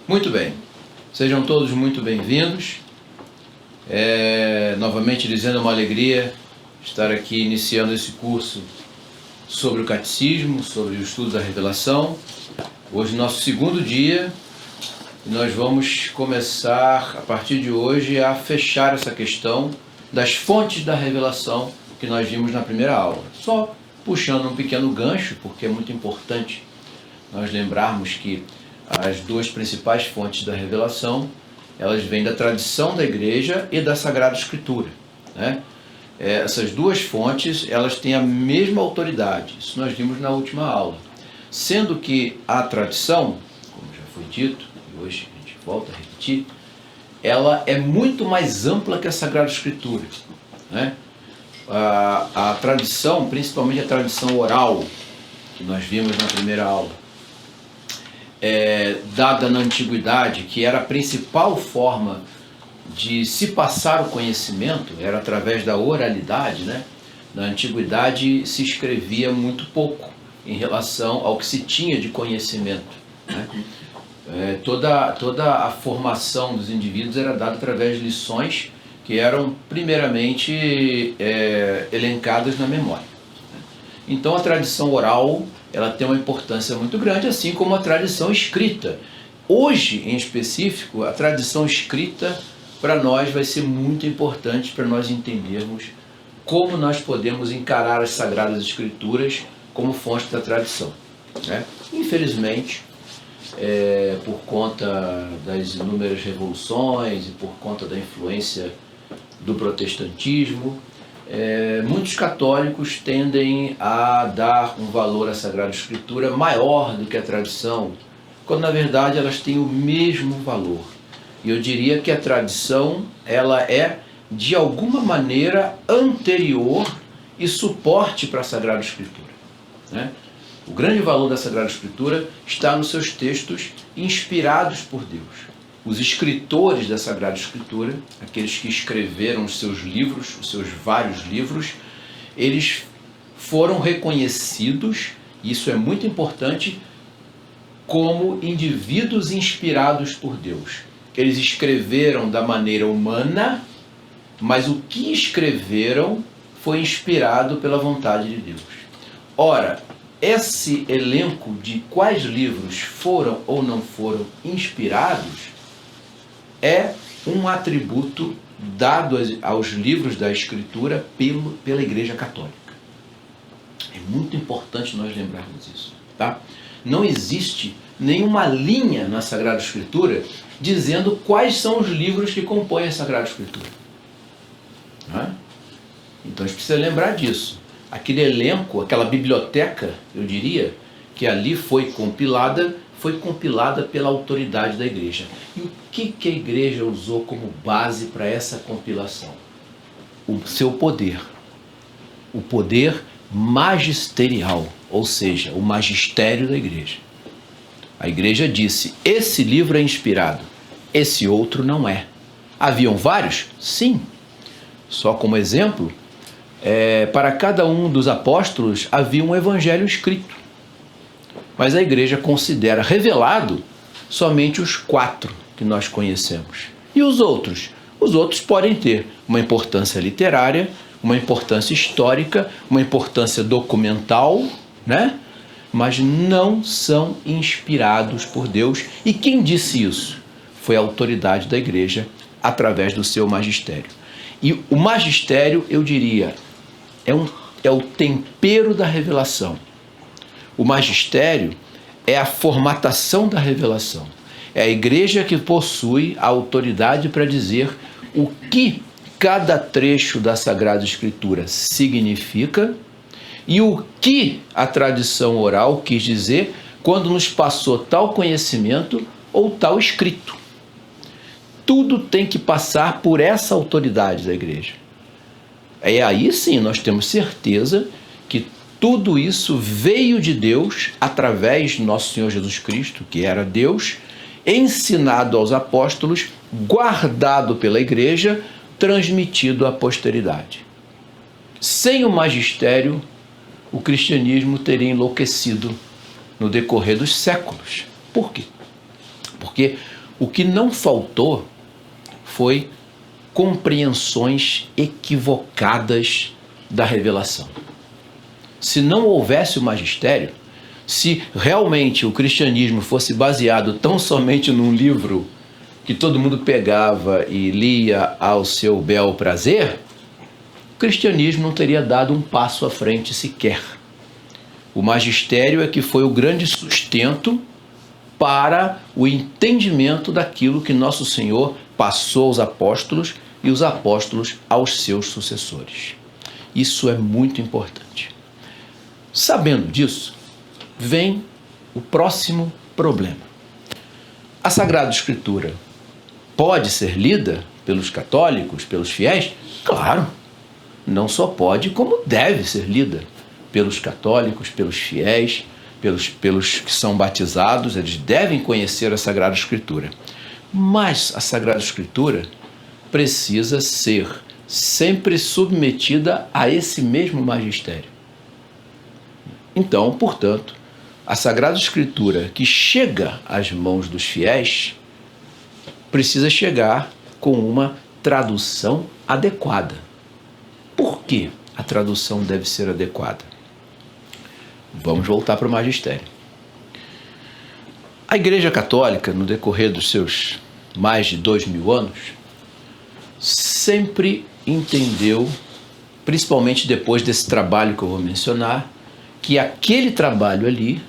Muito bem, sejam todos muito bem-vindos. Novamente dizendo, é uma alegria estar aqui iniciando esse curso sobre o catecismo, sobre o estudo da revelação. Hoje, nosso segundo dia, e nós vamos começar, a partir de hoje, a fechar essa questão das fontes da revelação que nós vimos na primeira aula. Só puxando um pequeno gancho, porque é muito importante nós lembrarmos que as duas principais fontes da revelação, elas vêm da tradição da Igreja e da Sagrada Escritura, né? Essas duas fontes, elas têm a mesma autoridade, isso nós vimos na última aula. Sendo que a tradição, como já foi dito, e hoje a gente volta a repetir, ela é muito mais ampla que a Sagrada Escritura, né? A tradição, principalmente a tradição oral, que nós vimos na primeira aula, dada na antiguidade, que era a principal forma de se passar o conhecimento, era através da oralidade, né? Na antiguidade se escrevia muito pouco em relação ao que se tinha de conhecimento, né? Toda a formação dos indivíduos era dada através de lições que eram primeiramente elencadas na memória. Então a tradição oral, ela tem uma importância muito grande, assim como a tradição escrita. Hoje, em específico, a tradição escrita para nós vai ser muito importante para nós entendermos como nós podemos encarar as Sagradas Escrituras como fonte da tradição, né? Infelizmente, por conta das inúmeras revoluções e por conta da influência do protestantismo, muitos católicos tendem a dar um valor à Sagrada Escritura maior do que a tradição, quando na verdade elas têm o mesmo valor. E eu diria que a tradição, ela é de alguma maneira anterior e suporte para a Sagrada Escritura, né? O grande valor da Sagrada Escritura está nos seus textos inspirados por Deus. Os escritores da Sagrada Escritura, aqueles que escreveram os seus livros, os seus vários livros, eles foram reconhecidos, e isso é muito importante, como indivíduos inspirados por Deus. Eles escreveram da maneira humana, mas o que escreveram foi inspirado pela vontade de Deus. Ora, esse elenco de quais livros foram ou não foram inspirados é um atributo dado aos livros da Escritura pela Igreja Católica. É muito importante nós lembrarmos isso, tá? Não existe nenhuma linha na Sagrada Escritura dizendo quais são os livros que compõem a Sagrada Escritura, né? Então a gente precisa lembrar disso. Aquele elenco, aquela biblioteca, eu diria, que ali foi compilada pela autoridade da Igreja. E o que a Igreja usou como base para essa compilação? O seu poder. O poder magisterial, ou seja, o magistério da Igreja. A Igreja disse, esse livro é inspirado, esse outro não é. Haviam vários? Sim. Só como exemplo, para cada um dos apóstolos havia um evangelho escrito. Mas a Igreja considera revelado somente os 4 que nós conhecemos. E os outros? Os outros podem ter uma importância literária, uma importância histórica, uma importância documental, né? Mas não são inspirados por Deus. E quem disse isso? Foi a autoridade da Igreja através do seu magistério. E o magistério, eu diria, é o tempero da revelação. O magistério é a formatação da revelação. É a Igreja que possui a autoridade para dizer o que cada trecho da Sagrada Escritura significa e o que a tradição oral quis dizer quando nos passou tal conhecimento ou tal escrito. Tudo tem que passar por essa autoridade da Igreja. Aí sim nós temos certeza que tudo isso veio de Deus através de nosso Senhor Jesus Cristo, que era Deus, ensinado aos apóstolos, guardado pela Igreja, transmitido à posteridade. Sem o magistério, o cristianismo teria enlouquecido no decorrer dos séculos. Por quê? Porque o que não faltou foi compreensões equivocadas da revelação. Se não houvesse o magistério, se realmente o cristianismo fosse baseado tão somente num livro que todo mundo pegava e lia ao seu bel prazer, o cristianismo não teria dado um passo à frente sequer. O magistério é que foi o grande sustento para o entendimento daquilo que nosso Senhor passou aos apóstolos e os apóstolos aos seus sucessores. Isso é muito importante. Sabendo disso, vem o próximo problema. A Sagrada Escritura pode ser lida pelos católicos, pelos fiéis? Claro, não só pode, como deve ser lida pelos católicos, pelos fiéis, pelos que são batizados. Eles devem conhecer a Sagrada Escritura. Mas a Sagrada Escritura precisa ser sempre submetida a esse mesmo magistério. Então, portanto, a Sagrada Escritura que chega às mãos dos fiéis precisa chegar com uma tradução adequada. Por que a tradução deve ser adequada? Vamos voltar para o magistério. A Igreja Católica, no decorrer dos seus mais de 2000 anos, sempre entendeu, principalmente depois desse trabalho que eu vou mencionar, que aquele trabalho ali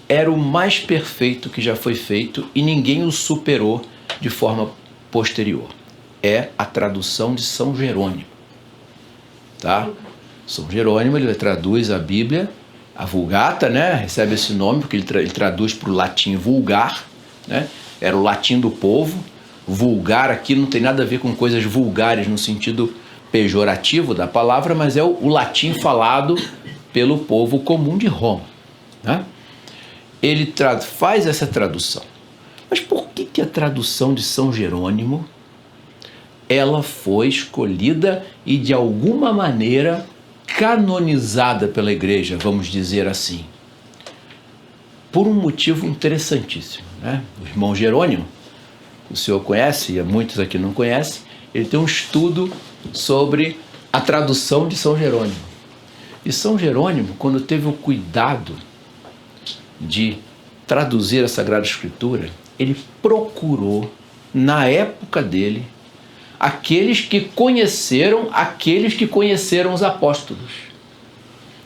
era o mais perfeito que já foi feito e ninguém o superou de forma posterior. É a tradução de São Jerônimo. Tá? São Jerônimo, ele traduz a Bíblia, a Vulgata, né? Recebe esse nome porque ele traduz para o latim vulgar, né? Era o latim do povo. Vulgar aqui não tem nada a ver com coisas vulgares no sentido pejorativo da palavra, mas é o latim falado pelo povo comum de Roma, né? Ele faz essa tradução. Mas por que a tradução de São Jerônimo ela foi escolhida e de alguma maneira canonizada pela Igreja, vamos dizer assim? Por um motivo interessantíssimo, né? O irmão Jerônimo, o senhor conhece, e muitos aqui não conhecem, ele tem um estudo sobre a tradução de São Jerônimo. E São Jerônimo, quando teve o cuidado de traduzir a Sagrada Escritura, ele procurou, na época dele, aqueles que conheceram os apóstolos,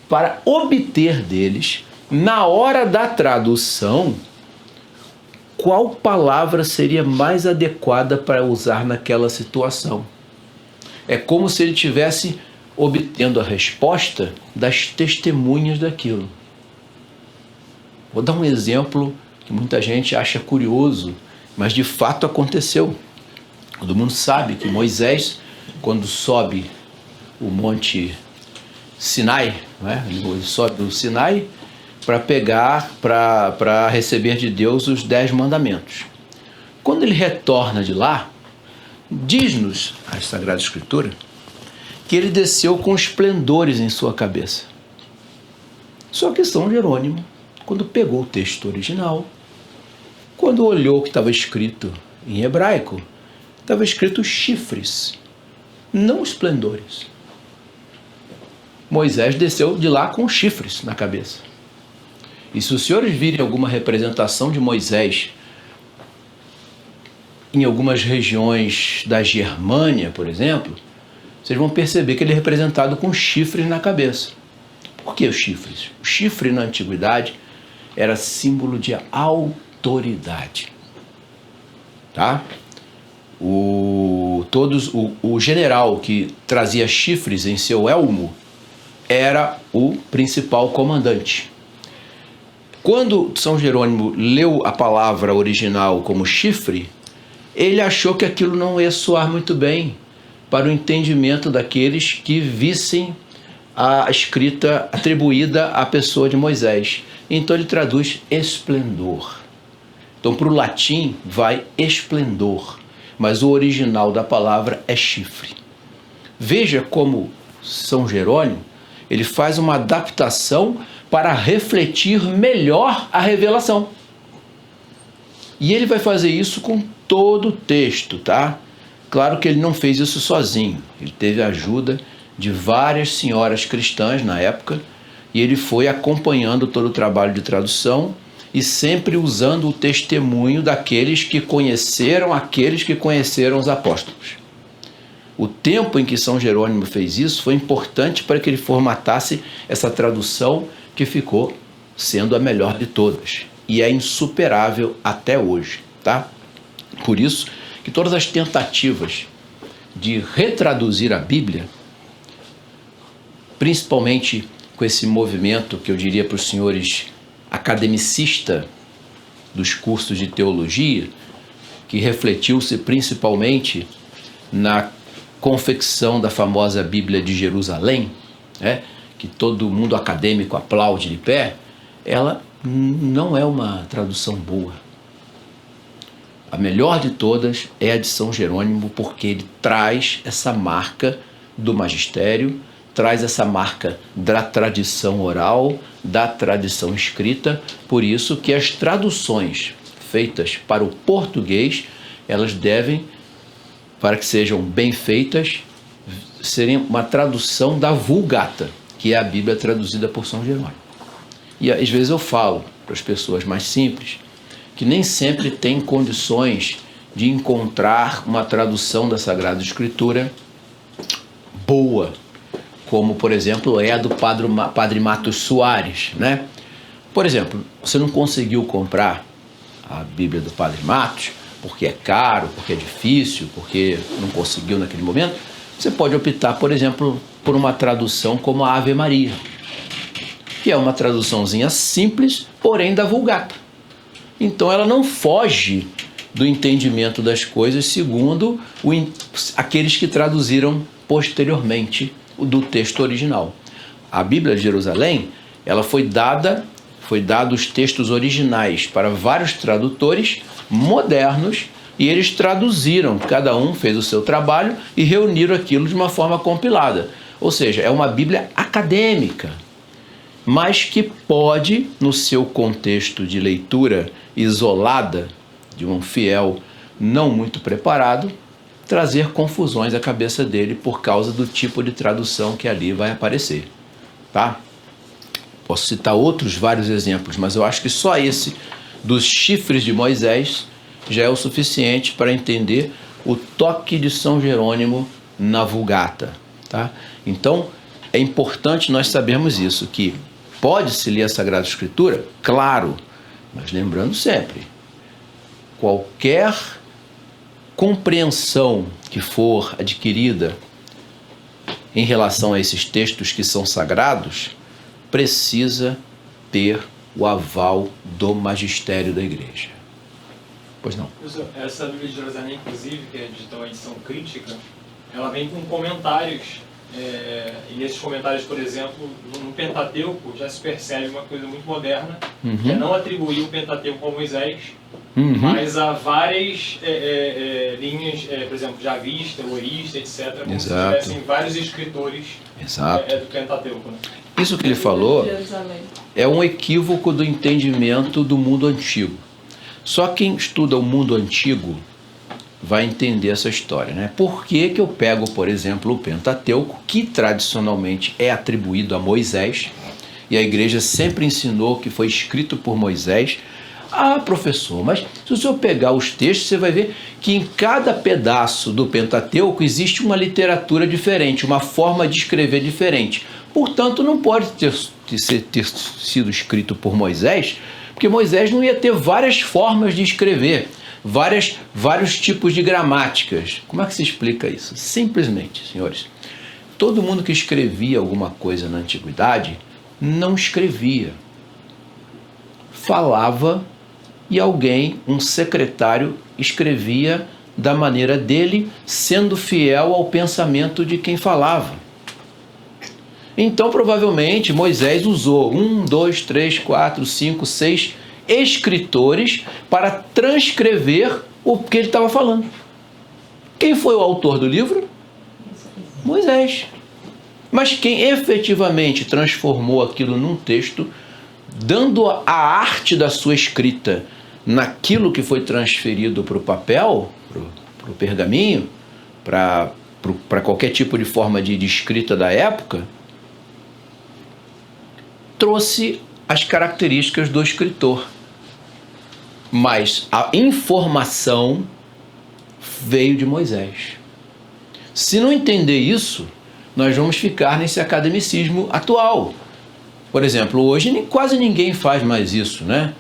para obter deles, na hora da tradução, qual palavra seria mais adequada para usar naquela situação. É como se ele tivesse obtendo a resposta das testemunhas daquilo. Vou dar um exemplo que muita gente acha curioso, mas de fato aconteceu. Todo mundo sabe que Moisés, quando sobe o monte Sinai, né? Ele sobe o Sinai para receber de Deus os 10 mandamentos. Quando ele retorna de lá, diz-nos a Sagrada Escritura que ele desceu com esplendores em sua cabeça. Só que São Jerônimo, quando pegou o texto original, quando olhou o que estava escrito em hebraico, estava escrito chifres, não esplendores. Moisés desceu de lá com chifres na cabeça. E se os senhores virem alguma representação de Moisés em algumas regiões da Germânia, por exemplo, vocês vão perceber que ele é representado com chifres na cabeça. Por que os chifres? O chifre na antiguidade era símbolo de autoridade. Tá? O general que trazia chifres em seu elmo era o principal comandante. Quando São Jerônimo leu a palavra original como chifre, ele achou que aquilo não ia soar muito bem para o entendimento daqueles que vissem a escrita atribuída à pessoa de Moisés. Então ele traduz esplendor. Então para o latim vai esplendor, mas o original da palavra é chifre. Veja como São Jerônimo ele faz uma adaptação para refletir melhor a revelação. E ele vai fazer isso com todo o texto, tá? Claro que ele não fez isso sozinho. Ele teve a ajuda de várias senhoras cristãs na época, e ele foi acompanhando todo o trabalho de tradução e sempre usando o testemunho daqueles que conheceram os apóstolos. O tempo em que São Jerônimo fez isso foi importante para que ele formatasse essa tradução que ficou sendo a melhor de todas. E é insuperável até hoje, tá? Por isso que todas as tentativas de retraduzir a Bíblia, principalmente com esse movimento que eu diria para os senhores academicista dos cursos de teologia, que refletiu-se principalmente na confecção da famosa Bíblia de Jerusalém, que todo mundo acadêmico aplaude de pé, ela não é uma tradução boa. A melhor de todas é a de São Jerônimo, porque ele traz essa marca do magistério, traz essa marca da tradição oral, da tradição escrita. Por isso que as traduções feitas para o português, elas devem, para que sejam bem feitas, serem uma tradução da Vulgata, que é a Bíblia traduzida por São Jerônimo. E às vezes eu falo para as pessoas mais simples que nem sempre têm condições de encontrar uma tradução da Sagrada Escritura boa, como, por exemplo, é a do Padre Matos Soares, né? Por exemplo, você não conseguiu comprar a Bíblia do Padre Matos porque é caro, porque é difícil, porque não conseguiu naquele momento, você pode optar, por exemplo, por uma tradução como a Ave Maria, que é uma traduçãozinha simples, porém da Vulgata. Então ela não foge do entendimento das coisas segundo aqueles que traduziram posteriormente do texto original. A Bíblia de Jerusalém, ela foi dado os textos originais para vários tradutores modernos, e eles traduziram, cada um fez o seu trabalho e reuniram aquilo de uma forma compilada. Ou seja, é uma Bíblia acadêmica, mas que pode, no seu contexto de leitura isolada de um fiel não muito preparado, trazer confusões à cabeça dele por causa do tipo de tradução que ali vai aparecer, tá? Posso citar outros vários exemplos, mas eu acho que só esse dos chifres de Moisés já é o suficiente para entender o toque de São Jerônimo na Vulgata, tá? Então, é importante nós sabermos isso, que pode-se ler a Sagrada Escritura? Claro, mas lembrando sempre, qualquer compreensão que for adquirida em relação a esses textos que são sagrados, precisa ter o aval do magistério da Igreja. Pois não. Essa Bíblia de Jerusalém, inclusive, que é de uma edição crítica, ela vem com comentários, e nesses comentários, por exemplo, no Pentateuco já se percebe uma coisa muito moderna, que é não atribuir o Pentateuco a Moisés, mas há várias linhas, por exemplo, Javista, Orista, etc., como se tivessem vários escritores do Pentateuco. Né? Isso que ele falou é um equívoco do entendimento do mundo antigo. Só quem estuda o mundo antigo vai entender essa história, né? Por que que eu pego, por exemplo, o Pentateuco, que tradicionalmente é atribuído a Moisés, e a igreja sempre ensinou que foi escrito por Moisés? Ah, professor, mas se o senhor pegar os textos, você vai ver que em cada pedaço do Pentateuco existe uma literatura diferente, uma forma de escrever diferente. Portanto, não pode ter sido escrito por Moisés, porque Moisés não ia ter várias formas de escrever, vários tipos de gramáticas. Como é que se explica isso? Simplesmente, senhores, todo mundo que escrevia alguma coisa na antiguidade não escrevia. Falava e alguém, um secretário, escrevia da maneira dele, sendo fiel ao pensamento de quem falava. Então, provavelmente, Moisés usou 1, 2, 3, 4, 5, 6 escritores para transcrever o que ele estava falando. Quem foi o autor do livro? Moisés. Mas quem efetivamente transformou aquilo num texto, dando a arte da sua escrita naquilo que foi transferido para o papel, para o pergaminho, para qualquer tipo de forma de escrita da época, trouxe as características do escritor. Mas a informação veio de Moisés. Se não entender isso, nós vamos ficar nesse academicismo atual. Por exemplo, hoje quase ninguém faz mais isso, né?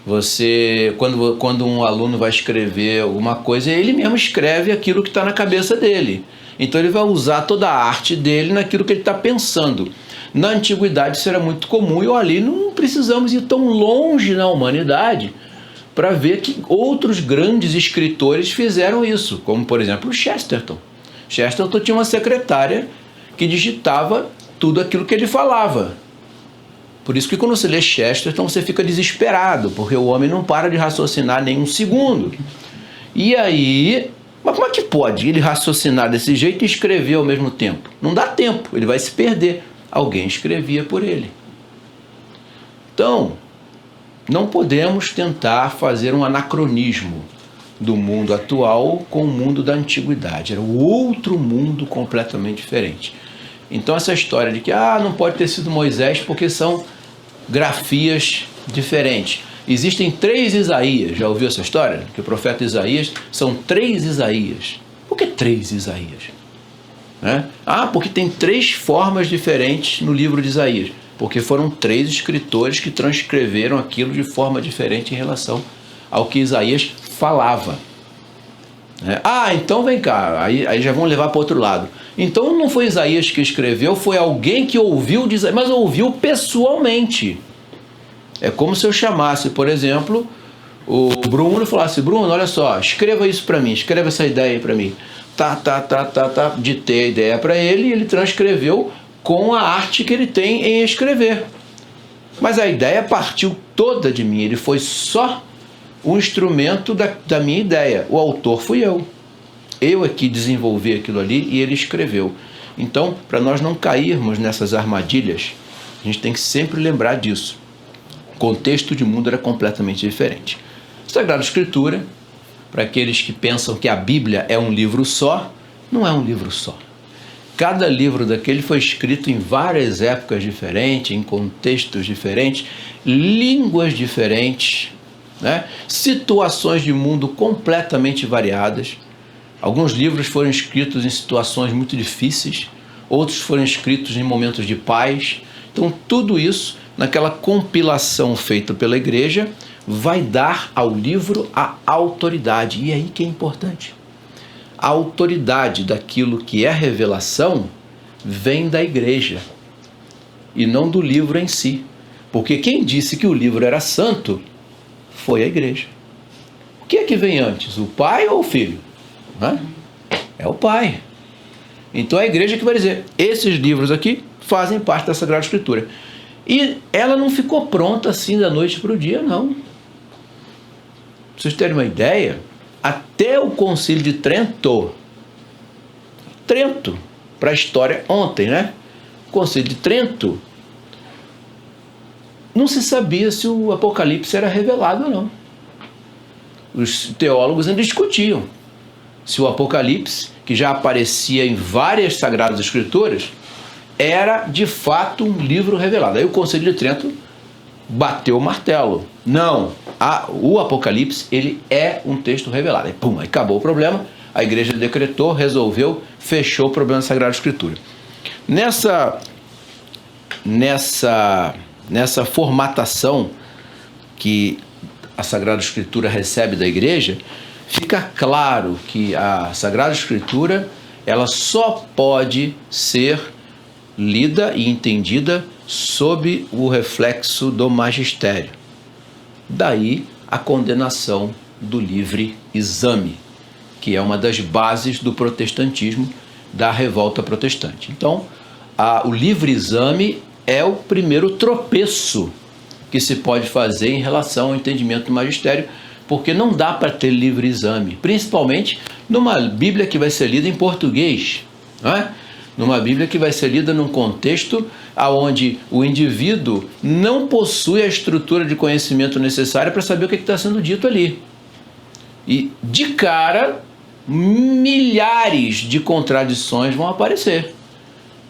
Você, quando um aluno vai escrever alguma coisa, ele mesmo escreve aquilo que está na cabeça dele. Então ele vai usar toda a arte dele naquilo que ele está pensando. Na antiguidade isso era muito comum, e ali não precisamos ir tão longe na humanidade para ver que outros grandes escritores fizeram isso, como por exemplo Chesterton. Chesterton tinha uma secretária que digitava tudo aquilo que ele falava. Por isso que quando você lê Chesterton, você fica desesperado, porque o homem não para de raciocinar nem um segundo. E aí, mas como é que pode ele raciocinar desse jeito e escrever ao mesmo tempo? Não dá tempo, ele vai se perder. Alguém escrevia por ele. Então, não podemos tentar fazer um anacronismo do mundo atual com o mundo da antiguidade. Era outro mundo completamente diferente. Então essa história de que não pode ter sido Moisés porque são grafias diferentes. Existem 3 Isaías. Já ouviu essa história? Que o profeta Isaías são 3 Isaías. Por que 3 Isaías? Né? Porque tem 3 formas diferentes no livro de Isaías. Porque foram 3 escritores que transcreveram aquilo de forma diferente em relação ao que Isaías falava. Então vem cá, aí já vão levar para o outro lado. Então não foi Isaías que escreveu, foi alguém que ouviu de Isaías, mas ouviu pessoalmente. É como se eu chamasse, por exemplo, o Bruno e falasse: Bruno, olha só, escreva isso para mim, escreva essa ideia aí para mim. Ditei a ideia para ele e ele transcreveu com a arte que ele tem em escrever. Mas a ideia partiu toda de mim, ele foi só um instrumento da minha ideia. O autor fui eu. Eu é que desenvolvi aquilo ali e ele escreveu. Então, para nós não cairmos nessas armadilhas, a gente tem que sempre lembrar disso. O contexto de mundo era completamente diferente. Sagrada Escritura, para aqueles que pensam que a Bíblia é um livro só, não é um livro só. Cada livro daquele foi escrito em várias épocas diferentes, em contextos diferentes, línguas diferentes, né? Situações de mundo completamente variadas. Alguns livros foram escritos em situações muito difíceis, outros foram escritos em momentos de paz. Então tudo isso, naquela compilação feita pela igreja, vai dar ao livro a autoridade. E aí que é importante. A autoridade daquilo que é revelação vem da igreja e não do livro em si. Porque quem disse que o livro era santo foi a igreja. O que é que vem antes, o pai ou o filho? É o pai. Então é a igreja que vai dizer: esses livros aqui fazem parte da Sagrada Escritura. E ela não ficou pronta assim da noite para o dia, não. Pra vocês terem uma ideia, até o Concílio de Trento, para a história ontem, né? O Concílio de Trento, não se sabia se o Apocalipse era revelado ou não. Os teólogos ainda discutiam se o Apocalipse, que já aparecia em várias Sagradas Escrituras, era de fato um livro revelado. Aí o Concílio de Trento bateu o martelo. Não, o Apocalipse ele é um texto revelado. Aí, aí acabou o problema, a igreja decretou, resolveu, fechou o problema da Sagrada Escritura. Nessa formatação que a Sagrada Escritura recebe da igreja, fica claro que a Sagrada Escritura ela só pode ser lida e entendida sob o reflexo do magistério. Daí a condenação do livre exame, que é uma das bases do protestantismo, da revolta protestante. Então, o livre exame é o primeiro tropeço que se pode fazer em relação ao entendimento do magistério, porque não dá para ter livre exame, principalmente numa Bíblia que vai ser lida em português, não é? numa Bíblia que vai ser lida num contexto onde o indivíduo não possui a estrutura de conhecimento necessária para saber o que está sendo dito ali. E, de cara, milhares de contradições vão aparecer,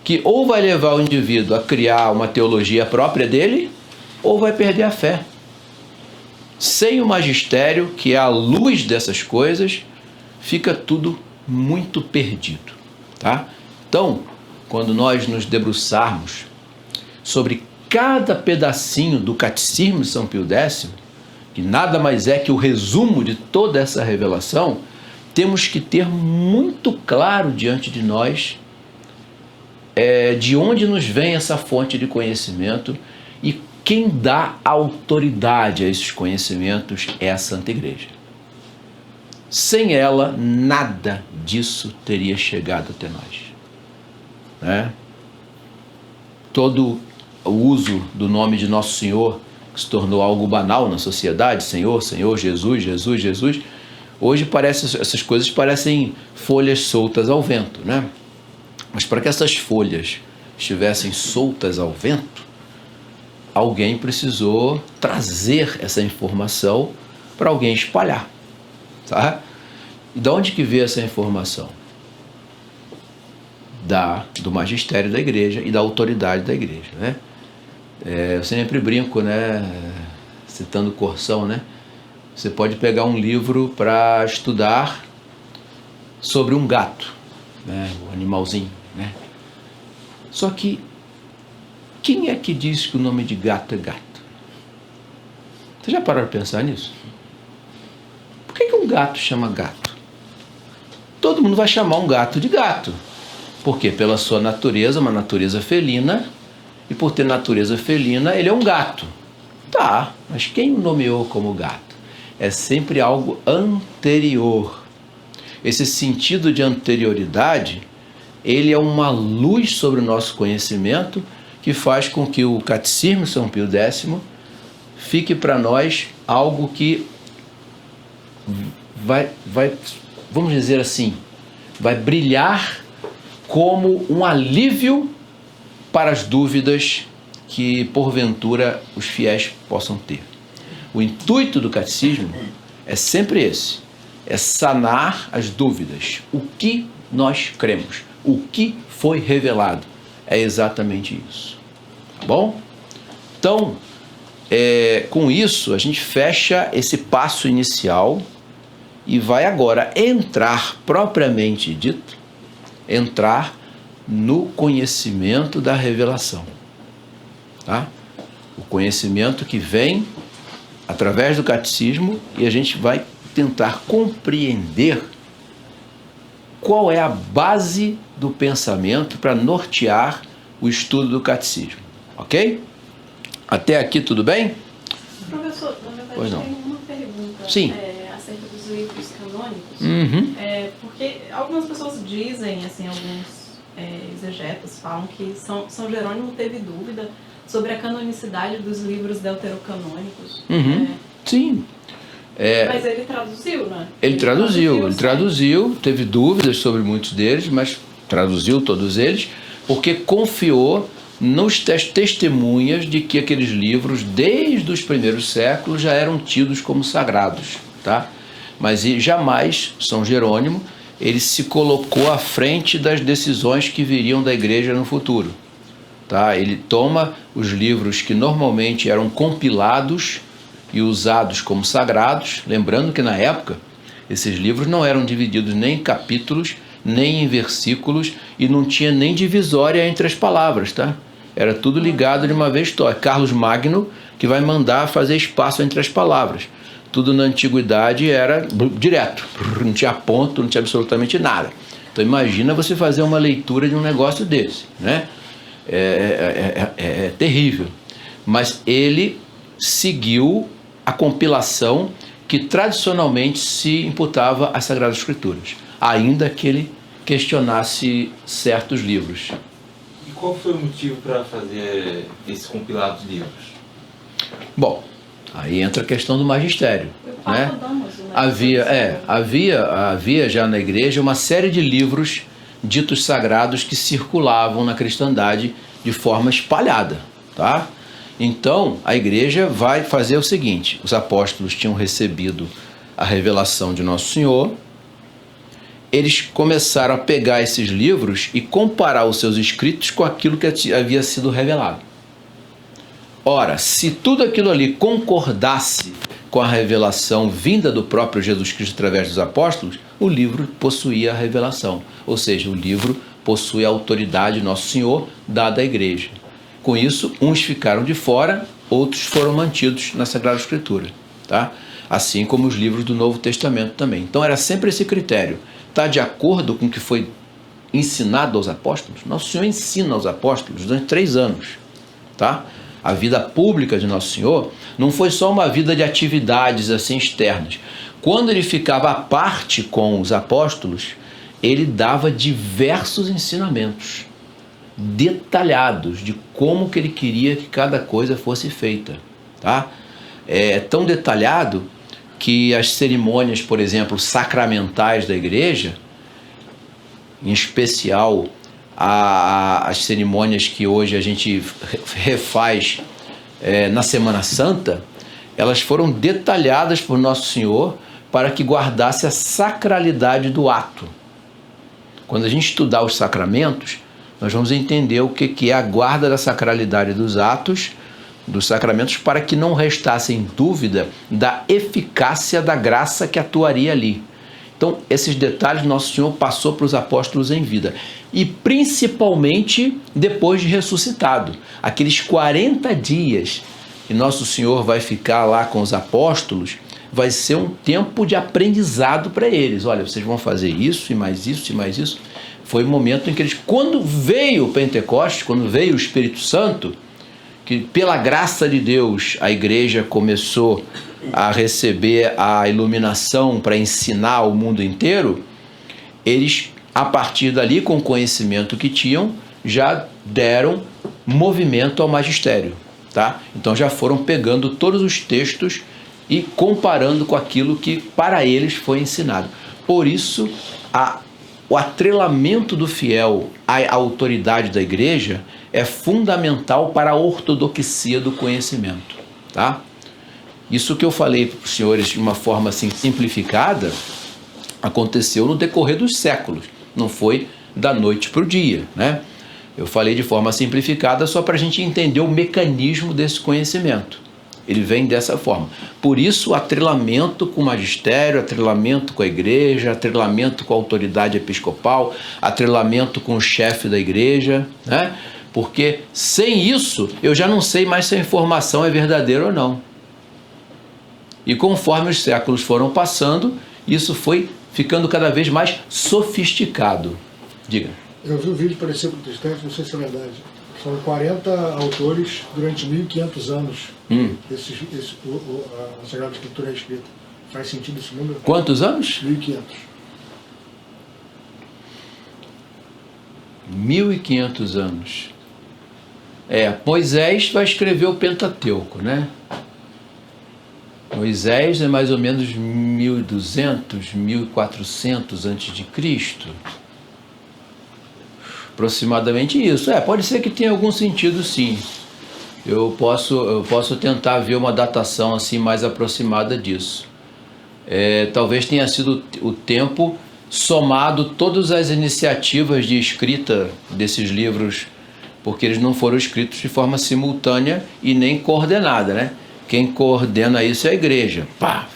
que ou vai levar o indivíduo a criar uma teologia própria dele, ou vai perder a fé. Sem o magistério, que é a luz dessas coisas, fica tudo muito perdido, tá? Então, quando nós nos debruçarmos sobre cada pedacinho do Catecismo de São Pio X, que nada mais é que o resumo de toda essa revelação, temos que ter muito claro diante de nós de onde nos vem essa fonte de conhecimento e quem dá autoridade a esses conhecimentos é a Santa Igreja. Sem ela, nada disso teria chegado até nós. Né? Todo o uso do nome de Nosso Senhor, que se tornou algo banal na sociedade, Senhor, Senhor, Jesus, Jesus, Jesus, hoje essas coisas parecem folhas soltas ao vento, né? Mas para que essas folhas estivessem soltas ao vento, alguém precisou trazer essa informação para alguém espalhar, tá? E de onde que veio essa informação? Do magistério da igreja e da autoridade da igreja, né? Eu sempre brinco, né? Citando Corsão, né? Você pode pegar um livro para estudar sobre um gato, né? O animalzinho, né? Só que quem é que diz que o nome de gato é gato? Você já parou para pensar nisso? Por que um gato chama gato? Todo mundo vai chamar um gato de gato. Por quê? Pela sua natureza, uma natureza felina, e por ter natureza felina, ele é um gato. Tá, mas quem o nomeou como gato? É sempre algo anterior. Esse sentido de anterioridade, ele é uma luz sobre o nosso conhecimento que faz com que o Catecismo de São Pio X fique para nós algo que vai, vamos dizer assim, vai brilhar como um alívio para as dúvidas que, porventura, os fiéis possam ter. O intuito do catecismo é sempre esse, é sanar as dúvidas. O que nós cremos, o que foi revelado, é exatamente isso. Tá bom? Então, com isso, a gente fecha esse passo inicial e vai agora entrar, propriamente dito, entrar no conhecimento da revelação. Tá? O conhecimento que vem através do catecismo e a gente vai tentar compreender qual é a base do pensamento para nortear o estudo do catecismo. Ok? Até aqui tudo bem? Professor, na verdade, pois não. Tem uma pergunta. Sim. Acerca dos livros canônicos. Uhum. Porque algumas pessoas dizem, assim, alguns exegetas falam que São Jerônimo teve dúvida sobre a canonicidade dos livros deuterocanônicos. Uhum. Sim. Mas ele traduziu, né? Ele traduziu, teve dúvidas sobre muitos deles, mas traduziu todos eles, porque confiou nos testemunhas de que aqueles livros, desde os primeiros séculos, já eram tidos como sagrados, tá? Mas jamais São Jerônimo, ele se colocou à frente das decisões que viriam da igreja no futuro, tá? Ele toma os livros que normalmente eram compilados e usados como sagrados, lembrando que na época esses livros não eram divididos nem em capítulos, nem em versículos, e não tinha nem divisória entre as palavras, tá? Era tudo ligado de uma vez só. É Carlos Magno que vai mandar fazer espaço entre as palavras. Tudo na antiguidade era direto, não tinha ponto, não tinha absolutamente nada. Então imagina você fazer uma leitura de um negócio desse, né? É terrível. Mas ele seguiu a compilação que tradicionalmente se imputava às Sagradas Escrituras, ainda que ele questionasse certos livros. E qual foi o motivo para fazer esse compilado de livros? Bom, aí entra a questão do magistério, né? Damaso, né? Havia já na igreja uma série de livros ditos sagrados que circulavam na cristandade de forma espalhada, tá? Então, a igreja vai fazer o seguinte: os apóstolos tinham recebido a revelação de Nosso Senhor, eles começaram a pegar esses livros e comparar os seus escritos com aquilo que havia sido revelado. Ora, se tudo aquilo ali concordasse com a revelação vinda do próprio Jesus Cristo através dos apóstolos, o livro possuía a revelação, ou seja, o livro possui a autoridade de Nosso Senhor dada à igreja. Com isso, uns ficaram de fora, outros foram mantidos na Sagrada Escritura, tá? Assim como os livros do Novo Testamento também. Então era sempre esse critério: está de acordo com o que foi ensinado aos apóstolos? Nosso Senhor ensina aos apóstolos durante 3 anos, tá? A vida pública de Nosso Senhor não foi só uma vida de atividades assim externas. Quando ele ficava à parte com os apóstolos, ele dava diversos ensinamentos detalhados de como que ele queria que cada coisa fosse feita, tá? É tão detalhado que as cerimônias, por exemplo, sacramentais da igreja, em especial as cerimônias que hoje a gente refaz na Semana Santa, elas foram detalhadas por Nosso Senhor para que guardasse a sacralidade do ato. Quando a gente estudar os sacramentos, nós vamos entender o que é a guarda da sacralidade dos atos, dos sacramentos, para que não restassem dúvida da eficácia da graça que atuaria ali. Então, esses detalhes Nosso Senhor passou para os apóstolos em vida. E principalmente depois de ressuscitado. Aqueles 40 dias que Nosso Senhor vai ficar lá com os apóstolos, vai ser um tempo de aprendizado para eles. Olha, vocês vão fazer isso e mais isso e mais isso. Foi o momento em que eles, quando veio o Pentecostes, quando veio o Espírito Santo, que pela graça de Deus a igreja começou a receber a iluminação para ensinar o mundo inteiro, eles, a partir dali, com o conhecimento que tinham, já deram movimento ao magistério, tá? Então já foram pegando todos os textos e comparando com aquilo que para eles foi ensinado. Por isso, o atrelamento do fiel à autoridade da igreja é fundamental para a ortodoxia do conhecimento, tá? Isso que eu falei para os senhores de uma forma assim simplificada aconteceu no decorrer dos séculos, não foi da noite para o dia, né? Eu falei de forma simplificada só para a gente entender o mecanismo desse conhecimento. Ele vem dessa forma. Por isso, o atrelamento com o magistério, atrelamento com a igreja, atrelamento com a autoridade episcopal, atrelamento com o chefe da igreja, né? Porque sem isso, eu já não sei mais se a informação é verdadeira ou não. E conforme os séculos foram passando, isso foi ficando cada vez mais sofisticado. Diga. Eu vi um vídeo parecer protestante, não sei se é verdade. São 40 autores durante 1500 anos. A Sagrada Escritura é escrita. Faz sentido esse número? Quantos anos? 1500. 1500 anos. Moisés vai escrever o Pentateuco, né? Moisés é mais ou menos 1200, 1400 antes de Cristo. Aproximadamente isso. Pode ser que tenha algum sentido, sim. Eu posso tentar ver uma datação assim mais aproximada disso. Talvez tenha sido o tempo somado todas as iniciativas de escrita desses livros, porque eles não foram escritos de forma simultânea e nem coordenada, né? Quem coordena isso é a igreja.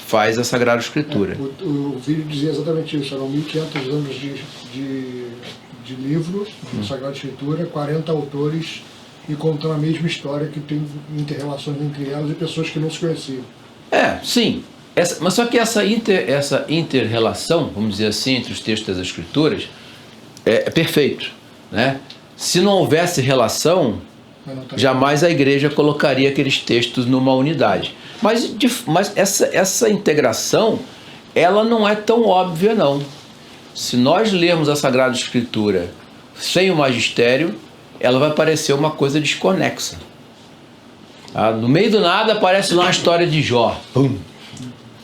Faz a Sagrada Escritura. O vídeo dizia exatamente isso. Eram 1500 anos de livro da Sagrada Escritura, 40 autores e contando a mesma história, que tem inter-relações entre elas e pessoas que não se conheciam. Sim. Mas só que essa inter-relação, vamos dizer assim, entre os textos das Escrituras, é perfeito, né? Se não houvesse relação, jamais a igreja colocaria aqueles textos numa unidade. Mas essa integração, ela não é tão óbvia, não. Se nós lermos a Sagrada Escritura sem o magistério, ela vai parecer uma coisa desconexa. No meio do nada aparece lá uma história de Jó.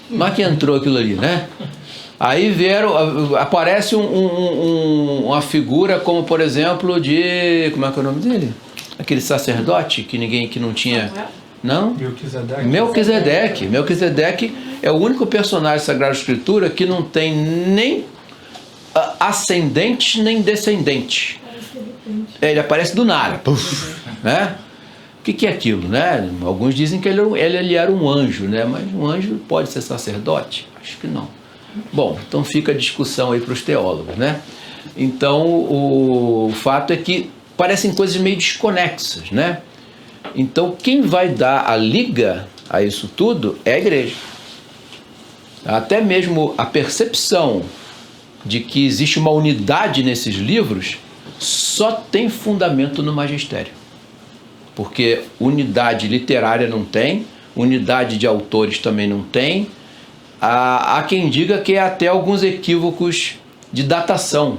Mas que entrou aquilo ali, né? Aí aparece uma figura como, por exemplo, de... Como é que é o nome dele? Aquele sacerdote que não tinha... Não? Melquisedeque. Melquisedeque é o único personagem da Sagrada Escritura que não tem nem ascendente nem descendente. Ele aparece do nada. Puf, né? O que é aquilo, né? Alguns dizem que ele era um anjo, né? Mas um anjo pode ser sacerdote? Acho que não. Bom, então fica a discussão aí para os teólogos, né? Então, o fato é que parecem coisas meio desconexas, né? Então, quem vai dar a liga a isso tudo é a igreja. Até mesmo a percepção de que existe uma unidade nesses livros só tem fundamento no magistério. Porque unidade literária não tem, unidade de autores também não tem. Há quem diga que é até alguns equívocos de datação,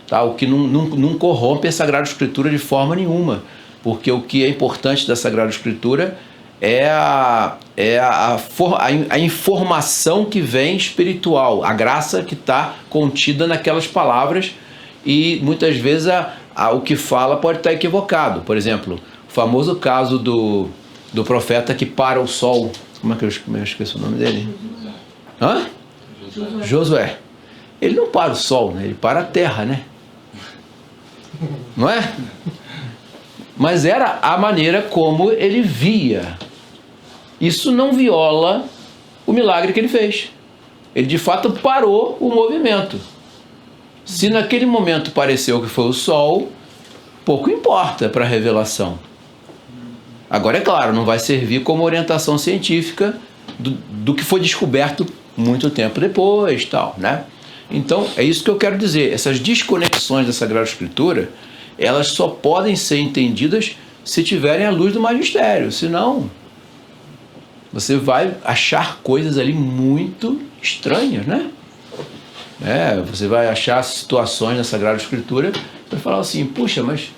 tá? O que não corrompe a Sagrada Escritura de forma nenhuma, porque o que é importante da Sagrada Escritura é a informação que vem espiritual, a graça que está contida naquelas palavras, e muitas vezes o que fala pode estar equivocado. Por exemplo, o famoso caso do profeta que para o sol. Como é que eu esqueci o nome dele? Hã? Josué. Ele não para o sol, né? Ele para a terra, né? Não é? Mas era a maneira como ele via. Isso não viola o milagre que ele fez. Ele de fato parou o movimento. Se naquele momento pareceu que foi o sol, pouco importa para a revelação. Agora, é claro, não vai servir como orientação científica do que foi descoberto muito tempo depois, tal, né? Então, é isso que eu quero dizer. Essas desconexões da Sagrada Escritura, elas só podem ser entendidas se tiverem a luz do magistério. Senão, você vai achar coisas ali muito estranhas, né? Você vai achar situações na Sagrada Escritura e vai falar assim, puxa, mas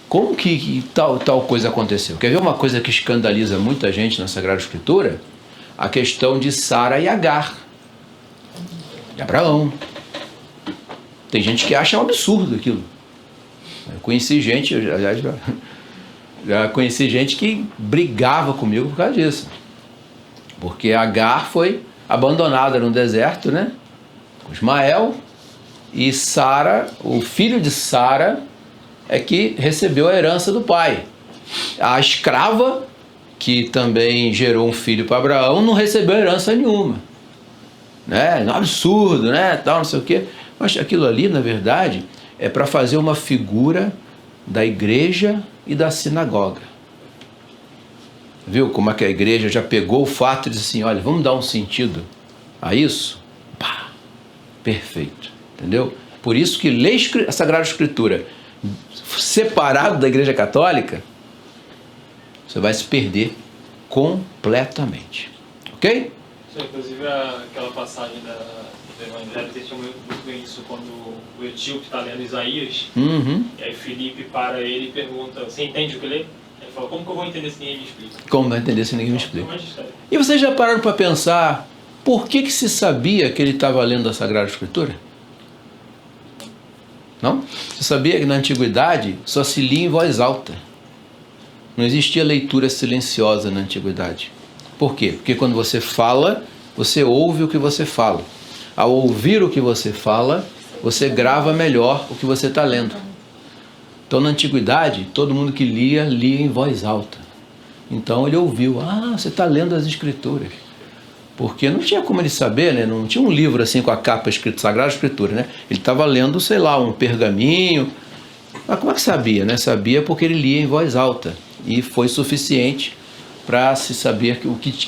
como que tal coisa aconteceu? Quer ver uma coisa que escandaliza muita gente na Sagrada Escritura? A questão de Sara e Agar, de Abraão. Tem gente que acha um absurdo aquilo. Eu conheci gente, aliás, já conheci gente que brigava comigo por causa disso. Porque Agar foi abandonada no deserto, né? Com Ismael, e Sara, o filho de Sara, é que recebeu a herança do pai. A escrava, que também gerou um filho para Abraão, não recebeu herança nenhuma. Né? Um absurdo, né? Tal, não sei o quê. Mas aquilo ali, na verdade, é para fazer uma figura da igreja e da sinagoga. Viu como é que a igreja já pegou o fato e disse assim, olha, vamos dar um sentido a isso? Pá, perfeito, entendeu? Por isso que ler a Sagrada Escritura separado da igreja católica, você vai se perder completamente. Ok? Inclusive aquela passagem do Evangelho testemunha muito bem isso, quando o etíope está lendo Isaías, e aí Filipe para ele e pergunta, você entende o que lê? Ele fala, como que eu vou entender se ninguém me explica? Como vai entender se ninguém me explica? E vocês já pararam para pensar por que se sabia que ele estava lendo a Sagrada Escritura? Não? Você sabia que na antiguidade só se lia em voz alta. Não existia leitura silenciosa na antiguidade. Por quê? Porque quando você fala, você ouve o que você fala. Ao ouvir o que você fala, você grava melhor o que você está lendo. Então, na antiguidade, todo mundo que lia em voz alta. Então, ele ouviu. Ah, você está lendo as Escrituras. Porque não tinha como ele saber, né? Não tinha um livro assim com a capa escrito Sagrada Escritura, né? Ele estava lendo, sei lá, um pergaminho. Mas como é que sabia, né? Sabia porque ele lia em voz alta. E foi suficiente para se saber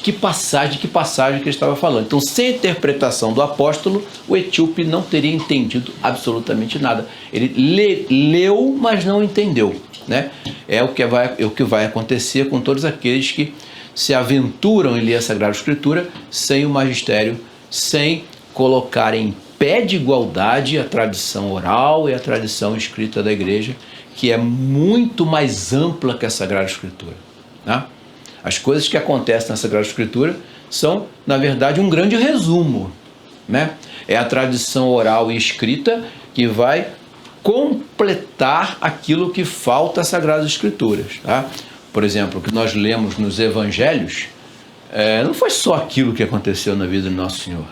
que passagem que ele estava falando. Então, sem a interpretação do apóstolo, o etíope não teria entendido absolutamente nada. Ele leu, mas não entendeu, né? É o que vai acontecer com todos aqueles que se aventuram em ler a Sagrada Escritura sem o magistério, sem colocar em pé de igualdade a tradição oral e a tradição escrita da igreja, que é muito mais ampla que a Sagrada Escritura, né? As coisas que acontecem na Sagrada Escritura são, na verdade, um grande resumo né? É a tradição oral e escrita que vai completar aquilo que falta às Sagradas Escrituras, tá? Por exemplo, o que nós lemos nos Evangelhos não foi só aquilo que aconteceu na vida do Nosso Senhor.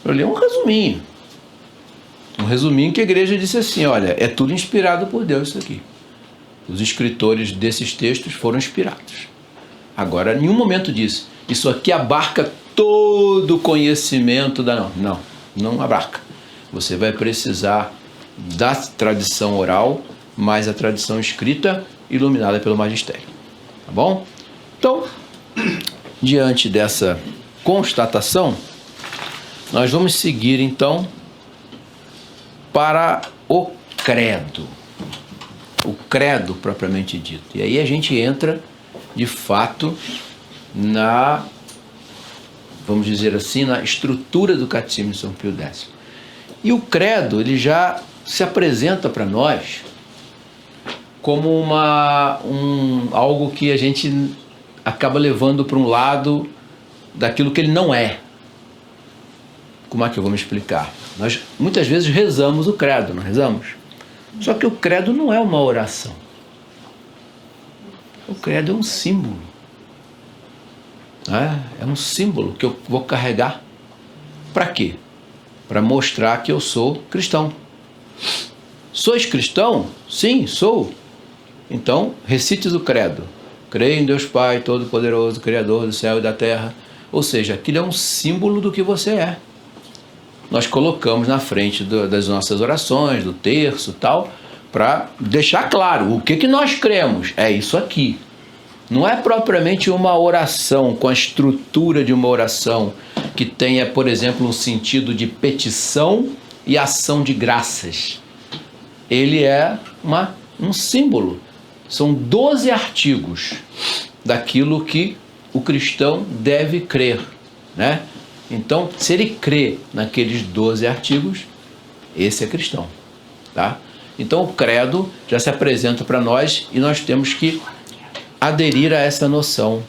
Eu li um resuminho que a igreja disse assim: olha, é tudo inspirado por Deus isso aqui. Os escritores desses textos foram inspirados. Agora, em nenhum momento disse, isso aqui abarca todo o conhecimento da... Não abarca. Você vai precisar da tradição oral, mais a tradição escrita, iluminada pelo magistério. Tá bom? Então, diante dessa constatação, nós vamos seguir, então, para o credo. O credo propriamente dito. E aí a gente entra, de fato, vamos dizer assim, na estrutura do Catecismo de São Pio X. E o credo, ele já se apresenta para nós como algo que a gente acaba levando para um lado daquilo que ele não é. Como é que eu vou me explicar? Nós muitas vezes rezamos o credo, não rezamos? Só que o credo não é uma oração. O credo é um símbolo. É um símbolo que eu vou carregar. Para quê? Para mostrar que eu sou cristão. Sois cristão? Sim, sou. Então, recites o credo. Creio em Deus Pai Todo-Poderoso, Criador do céu e da terra. Ou seja, aquilo é um símbolo do que você é. Nós colocamos na frente das nossas orações, do terço e tal, para deixar claro o que nós cremos. É isso aqui. Não é propriamente uma oração com a estrutura de uma oração que tenha, por exemplo, um sentido de petição e ação de graças. Ele é um símbolo. São 12 artigos daquilo que o cristão deve crer, né? Então, se ele crê naqueles 12 artigos, esse é cristão, tá? Então, o credo já se apresenta para nós e nós temos que aderir a essa noção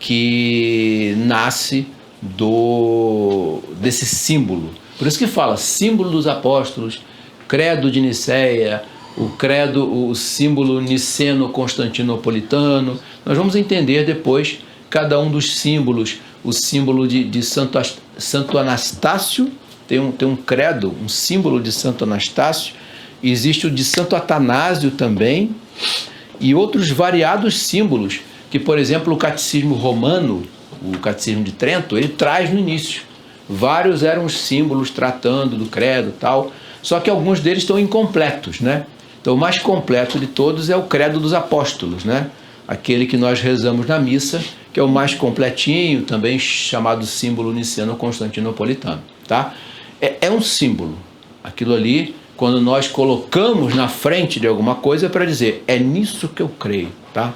que nasce desse símbolo. Por isso que fala símbolo dos apóstolos, credo de Nicéia, o símbolo niceno-constantinopolitano. Nós vamos entender depois cada um dos símbolos. O símbolo de Santo Anastácio, tem um credo, um símbolo de Santo Anastácio. Existe o de Santo Atanásio também, e outros variados símbolos, que, por exemplo, o Catecismo Romano, o Catecismo de Trento, ele traz no início. Vários eram os símbolos tratando do credo e tal, só que alguns deles estão incompletos, né? Então, o mais completo de todos é o credo dos apóstolos, né? Aquele que nós rezamos na missa, que é o mais completinho, também chamado símbolo niceno-constantinopolitano, tá? É um símbolo. Aquilo ali, quando nós colocamos na frente de alguma coisa, é para dizer, é nisso que eu creio, tá?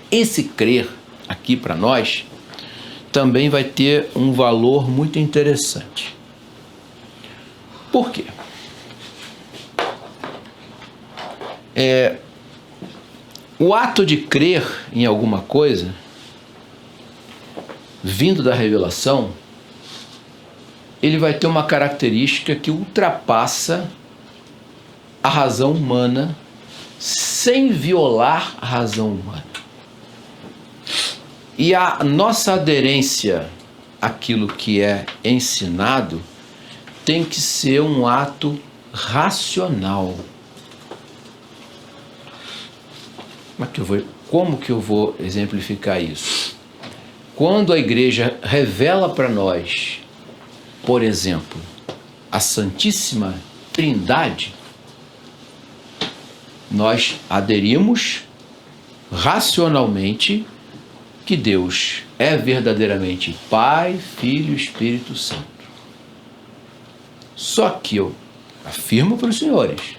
Esse crer aqui para nós também vai ter um valor muito interessante. Por quê? O ato de crer em alguma coisa, vindo da revelação, ele vai ter uma característica que ultrapassa a razão humana sem violar a razão humana. E a nossa aderência àquilo que é ensinado tem que ser um ato racional. Como que eu vou exemplificar isso? Quando a igreja revela para nós, por exemplo, a Santíssima Trindade, nós aderimos racionalmente que Deus é verdadeiramente Pai, Filho e Espírito Santo. Só que eu afirmo para os senhores,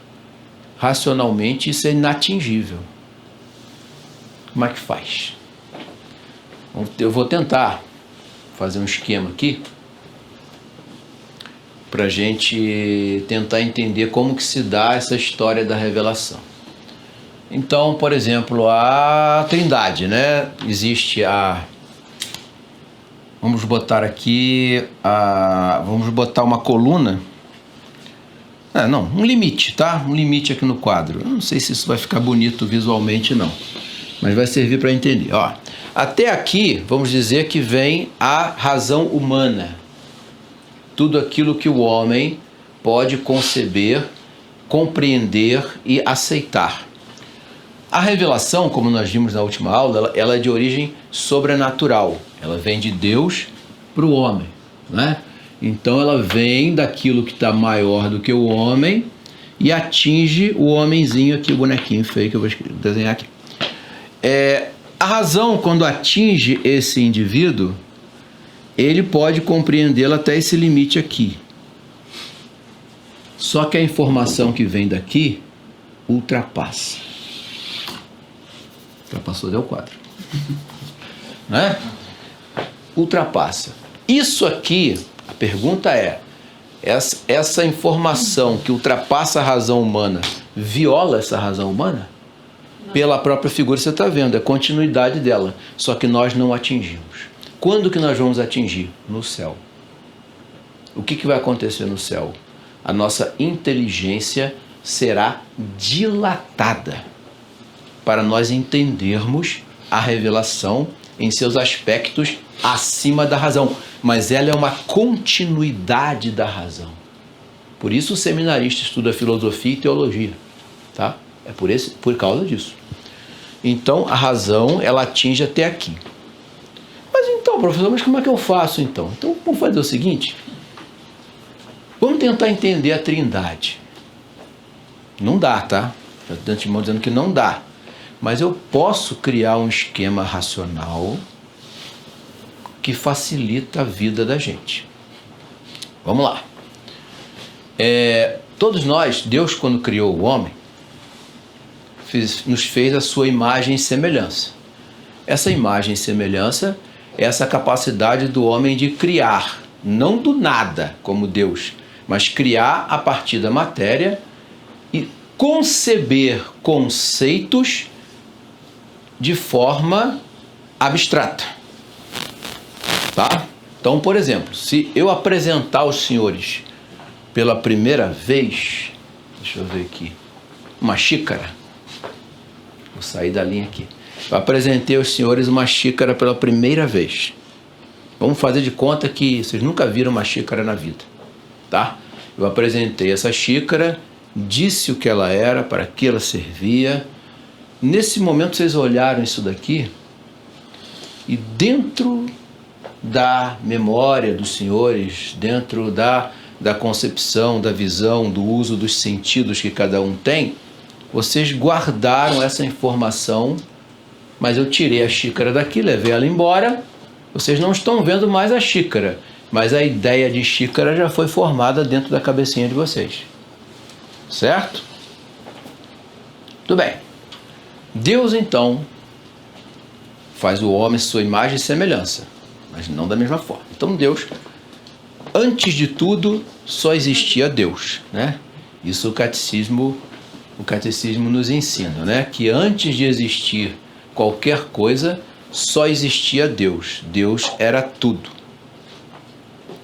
racionalmente isso é inatingível. Como é que faz? Eu vou tentar fazer um esquema aqui para a gente tentar entender como que se dá essa história da revelação. Então, por exemplo, a Trindade, né? Existe vamos botar aqui, vamos botar uma coluna. Não, um limite, tá? Um limite aqui no quadro. Eu não sei se isso vai ficar bonito visualmente, não. Mas vai servir para entender. Ó, até aqui, vamos dizer que vem a razão humana. Tudo aquilo que o homem pode conceber, compreender e aceitar. A revelação, como nós vimos na última aula, ela é de origem sobrenatural. Ela vem de Deus para o homem, né? Então ela vem daquilo que está maior do que o homem e atinge o homenzinho aqui, o bonequinho feio que eu vou desenhar aqui. A razão, quando atinge esse indivíduo, ele pode compreendê-lo até esse limite aqui. Só que a informação que vem daqui ultrapassa. Ultrapassou, deu 4. Né? Ultrapassa. Isso aqui, a pergunta é, essa informação que ultrapassa a razão humana, viola essa razão humana? Não. Pela própria figura você está vendo, é continuidade dela. Só que nós não atingimos. Quando que nós vamos atingir? No céu. O que vai acontecer no céu? A nossa inteligência será dilatada para nós entendermos a revelação em seus aspectos acima da razão. Mas ela é uma continuidade da razão. Por isso o seminarista estuda filosofia e teologia. Tá? É por causa disso. Então a razão ela atinge até aqui. Mas então, professor, mas como é que eu faço então? Então vamos fazer o seguinte. Vamos tentar entender a Trindade. Não dá, tá? Já estou de antemão dizendo que não dá. Mas eu posso criar um esquema racional que facilita a vida da gente. Vamos lá. Todos nós, Deus quando criou o homem, nos fez a sua imagem e semelhança. Essa imagem e semelhança é essa capacidade do homem de criar, não do nada, como Deus, mas criar a partir da matéria e conceber conceitos de forma abstrata. Tá? Então, por exemplo, se eu apresentar aos senhores pela primeira vez, deixa eu ver aqui, uma xícara, vou sair da linha aqui. Eu apresentei aos senhores uma xícara pela primeira vez. Vamos fazer de conta que vocês nunca viram uma xícara na vida, tá? Eu apresentei essa xícara, disse o que ela era, para que ela servia. Nesse momento vocês olharam isso daqui e dentro da memória dos senhores, dentro da concepção, da visão, do uso dos sentidos que cada um tem, vocês guardaram essa informação, mas eu tirei a xícara daqui, levei ela embora, vocês não estão vendo mais a xícara, mas a ideia de xícara já foi formada dentro da cabecinha de vocês. Certo? Tudo bem. Deus, então, faz o homem sua imagem e semelhança, mas não da mesma forma. Então, Deus, antes de tudo, só existia Deus, né? Isso o catecismo nos ensina, né? Que antes de existir qualquer coisa, só existia Deus. Deus era tudo.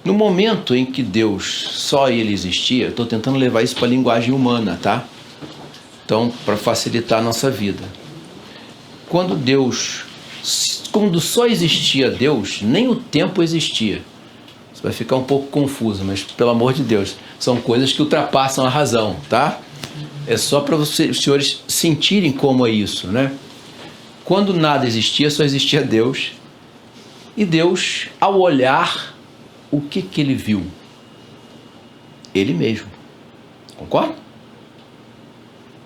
No momento em que Deus, só Ele existia, eu estou tentando levar isso para a linguagem humana, tá? Então, para facilitar a nossa vida. Quando só existia Deus, nem o tempo existia. Isso vai ficar um pouco confuso, mas pelo amor de Deus, são coisas que ultrapassam a razão, tá? É só para os senhores sentirem como é isso, né? Quando nada existia, só existia Deus. E Deus, ao olhar, o que ele viu? Ele mesmo. Concorda?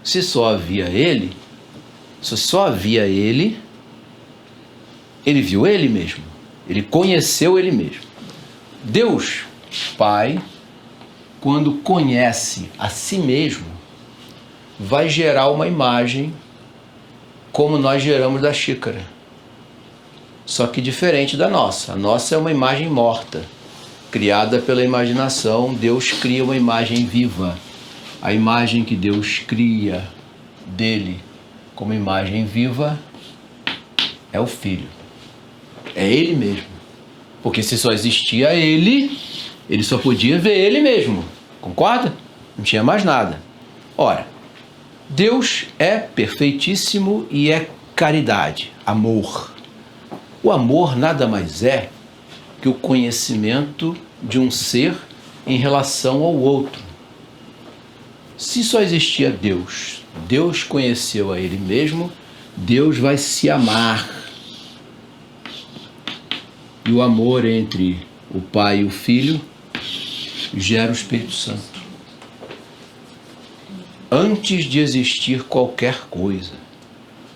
Se só havia ele, ele viu ele mesmo. Ele conheceu ele mesmo. Deus, Pai, quando conhece a si mesmo, vai gerar uma imagem como nós geramos da xícara. Só que diferente da nossa. A nossa é uma imagem morta, criada pela imaginação. Deus cria uma imagem viva. A imagem que Deus cria dele como imagem viva é o Filho. É Ele mesmo. Porque se só existia ele só podia ver ele mesmo. Concorda? Não tinha mais nada. Ora, Deus é perfeitíssimo e é caridade, amor. O amor nada mais é que o conhecimento de um ser em relação ao outro. Se só existia Deus, Deus conheceu a Ele mesmo, Deus vai se amar. E o amor entre o Pai e o Filho gera o Espírito Santo. Antes de existir qualquer coisa,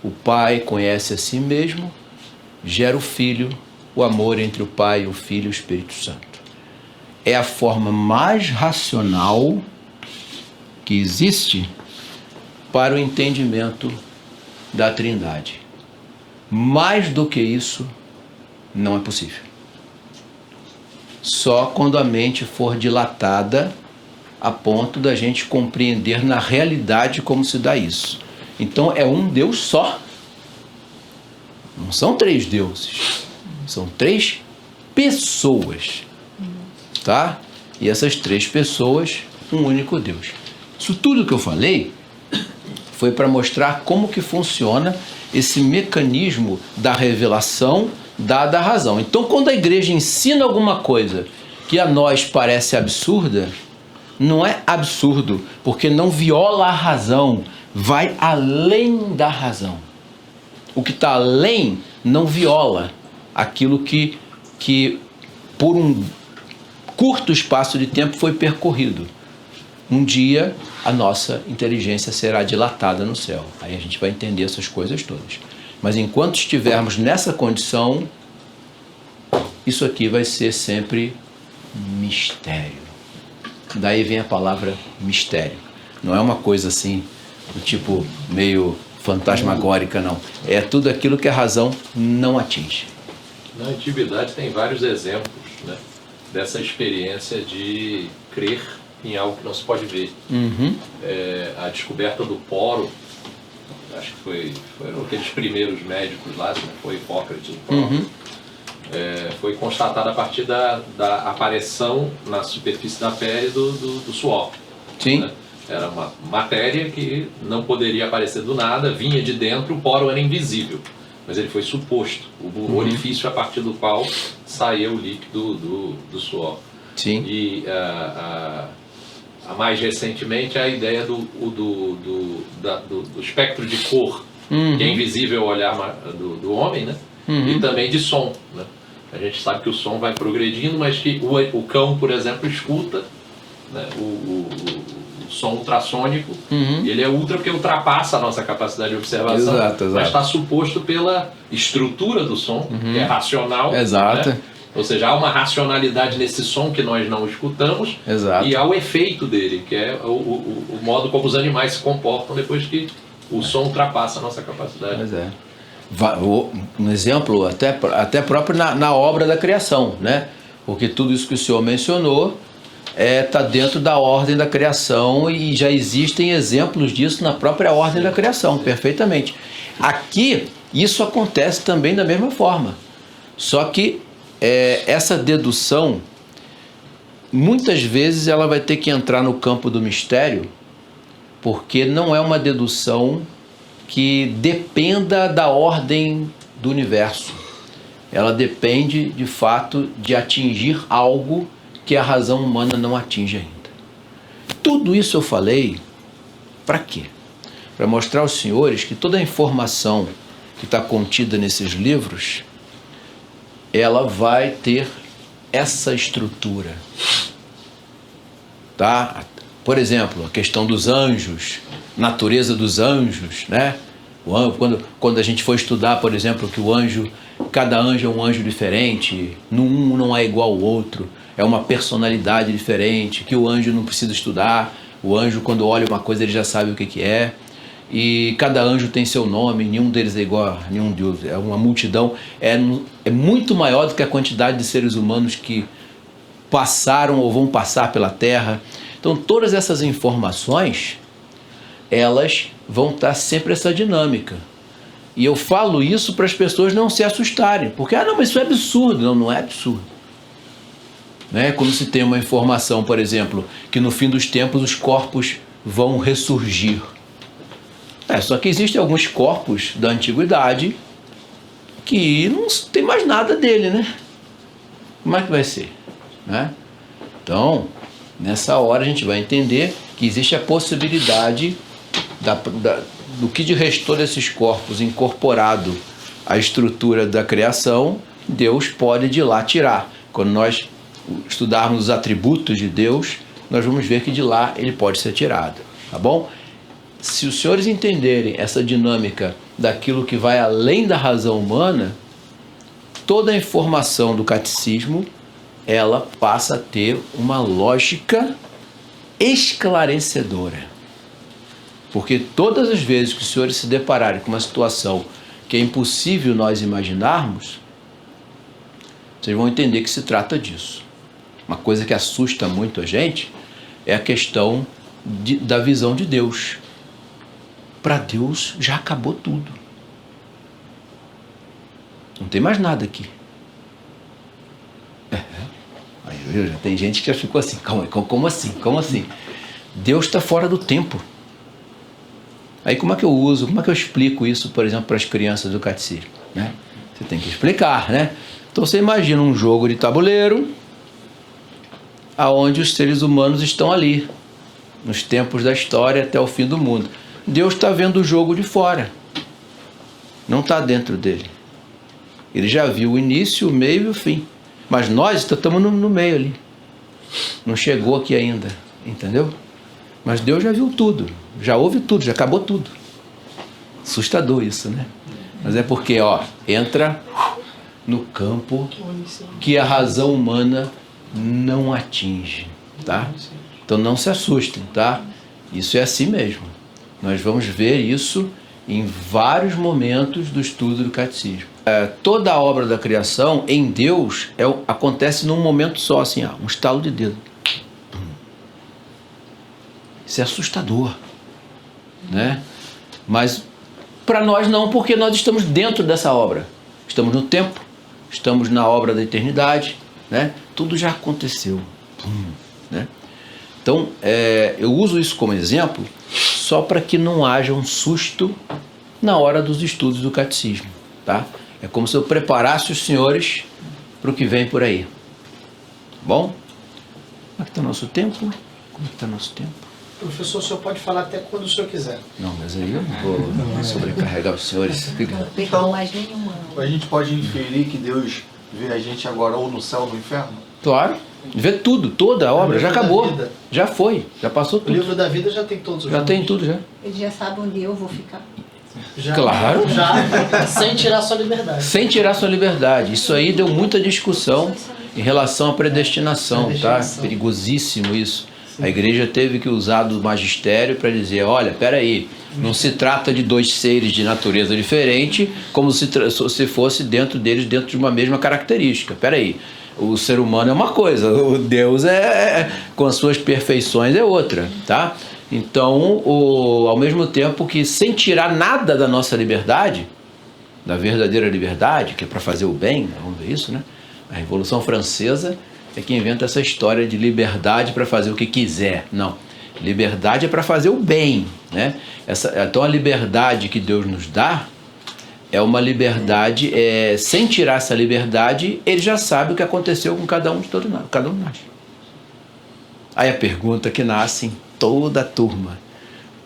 o Pai conhece a si mesmo, gera o Filho, o amor entre o Pai, o Filho e o Espírito Santo. É a forma mais racional que existe para o entendimento da Trindade. Mais do que isso, não é possível. Só quando a mente for dilatada a ponto da gente compreender na realidade como se dá isso. Então é um Deus só. Não são 3 deuses. São 3 pessoas. Tá? E essas 3 pessoas, um único Deus. Isso tudo que eu falei foi para mostrar como que funciona esse mecanismo da revelação dada a razão. Então, quando a igreja ensina alguma coisa que a nós parece absurda, não é absurdo, porque não viola a razão, vai além da razão. O que está além não viola aquilo que por um curto espaço de tempo foi percorrido. Um dia a nossa inteligência será dilatada no céu. Aí a gente vai entender essas coisas todas. Mas enquanto estivermos nessa condição, isso aqui vai ser sempre mistério. Daí vem a palavra mistério. Não é uma coisa assim, do tipo meio fantasmagórica, não. É tudo aquilo que a razão não atinge. Na antiguidade tem vários exemplos, né, dessa experiência de crer em algo que não se pode ver. A descoberta do poro, acho que foram aqueles primeiros médicos lá, se não foi Hipócrates, foi constatada a partir da aparição na superfície da pele do suor. Sim. Né? Era uma matéria que não poderia aparecer do nada, vinha de dentro, o poro era invisível. Mas ele foi suposto, o orifício a partir do qual saía o líquido do suor. Sim. E mais recentemente a ideia do espectro de cor, que é invisível ao olhar do homem, né? E também de som, né? A gente sabe que o som vai progredindo, mas que o cão, por exemplo, escuta, né, o som ultrassônico, e ele é ultra porque ultrapassa a nossa capacidade de observação, exato. mas está suposto pela estrutura do som, que é racional. Exato. Né? Ou seja, há uma racionalidade nesse som que nós não escutamos. Exato. E há o efeito dele, que é o modo como os animais se comportam depois que o som ultrapassa a nossa capacidade. Pois é. Um exemplo até próprio na obra da criação, né? Porque tudo isso que o senhor mencionou está dentro da ordem da criação e já existem exemplos disso na própria ordem da criação, perfeitamente. Aqui, isso acontece também da mesma forma. Só que essa dedução, muitas vezes ela vai ter que entrar no campo do mistério, porque não é uma dedução que dependa da ordem do universo. Ela depende, de fato, de atingir algo que a razão humana não atinge ainda. Tudo isso eu falei para quê? Para mostrar aos senhores que toda a informação que está contida nesses livros, ela vai ter essa estrutura. Tá? Por exemplo, a questão dos anjos, natureza dos anjos, né? Quando a gente for estudar, por exemplo, que cada anjo é um anjo diferente, um não é igual ao outro, é uma personalidade diferente, que o anjo não precisa estudar, o anjo quando olha uma coisa ele já sabe o que é, e cada anjo tem seu nome, nenhum deles é igual a nenhum de outros, é uma multidão, é muito maior do que a quantidade de seres humanos que passaram ou vão passar pela Terra. Então todas essas informações, elas vão estar sempre essa dinâmica. E eu falo isso para as pessoas não se assustarem, porque, não, mas isso é absurdo. Não é absurdo. né? Como se tem uma informação, por exemplo, que no fim dos tempos os corpos vão ressurgir. Só que existem alguns corpos da antiguidade que não tem mais nada dele, né? Como é que vai ser? Né? Então, nessa hora a gente vai entender que existe a possibilidade do que de restou desses corpos incorporado à estrutura da criação, Deus pode de lá tirar. Quando nós estudarmos os atributos de Deus, nós vamos ver que de lá ele pode ser tirado, tá bom? Se os senhores entenderem essa dinâmica daquilo que vai além da razão humana, toda a informação do catecismo, ela passa a ter uma lógica esclarecedora. Porque todas as vezes que os senhores se depararem com uma situação que é impossível nós imaginarmos, vocês vão entender que se trata disso. Uma coisa que assusta muito a gente é a questão da visão de Deus. Para Deus já acabou tudo. Não tem mais nada aqui. Aí já tem gente que já ficou assim, calma aí, como assim? Como assim? Deus está fora do tempo. Aí como é que eu explico isso, por exemplo, para as crianças do catecismo? Né? Você tem que explicar, né? Então você imagina um jogo de tabuleiro aonde os seres humanos estão ali, nos tempos da história até o fim do mundo. Deus está vendo o jogo de fora, não está dentro dele. Ele já viu o início, o meio e o fim. Mas nós estamos no meio ali. Não chegou aqui ainda, entendeu? Mas Deus já viu tudo, já ouve tudo, já acabou tudo. Assustador isso, né? Mas é porque, entra no campo que a razão humana não atinge, tá? Então não se assustem, tá? Isso é assim mesmo. Nós vamos ver isso em vários momentos do estudo do catecismo. Toda a obra da criação em Deus acontece num momento só, assim, um estalo de dedo. Isso é assustador, né? Mas para nós não, porque nós estamos dentro dessa obra. Estamos no tempo, estamos na obra da eternidade, né? Tudo já aconteceu, né? Então, eu uso isso como exemplo só para que não haja um susto na hora dos estudos do catecismo, tá? É como se eu preparasse os senhores para o que vem por aí. Bom? Como é que está nosso tempo? Como é que está nosso tempo? Professor, o senhor pode falar até quando o senhor quiser. Não, mas aí eu não vou sobrecarregar os senhores. Então, a gente pode inferir que Deus vê a gente agora ou no céu ou no inferno? Claro. Vê tudo, toda a obra, já acabou. Já foi, já passou O tudo. livro da vida já tem todos os Já nomes. tem tudo, já. Ele já sabe onde eu vou ficar. Já, Claro. Já, sem tirar sua liberdade. Sem tirar sua liberdade. Isso aí deu muita discussão em relação à predestinação, tá? Perigosíssimo isso. A igreja teve que usar do magistério para dizer, olha, peraí, não se trata de dois seres de natureza diferente, como se fosse dentro deles, dentro de uma mesma característica. Peraí, o ser humano é uma coisa, o Deus com as suas perfeições é outra, tá? Então, ao mesmo tempo que sem tirar nada da nossa liberdade, da verdadeira liberdade, que é para fazer o bem, vamos ver isso, né? A Revolução Francesa é que inventa essa história de liberdade para fazer o que quiser. Não, liberdade é para fazer o bem, né? Então a liberdade que Deus nos dá é uma liberdade, sem tirar essa liberdade, ele já sabe o que aconteceu com cada um de nós. Aí a pergunta que nasce em toda a turma: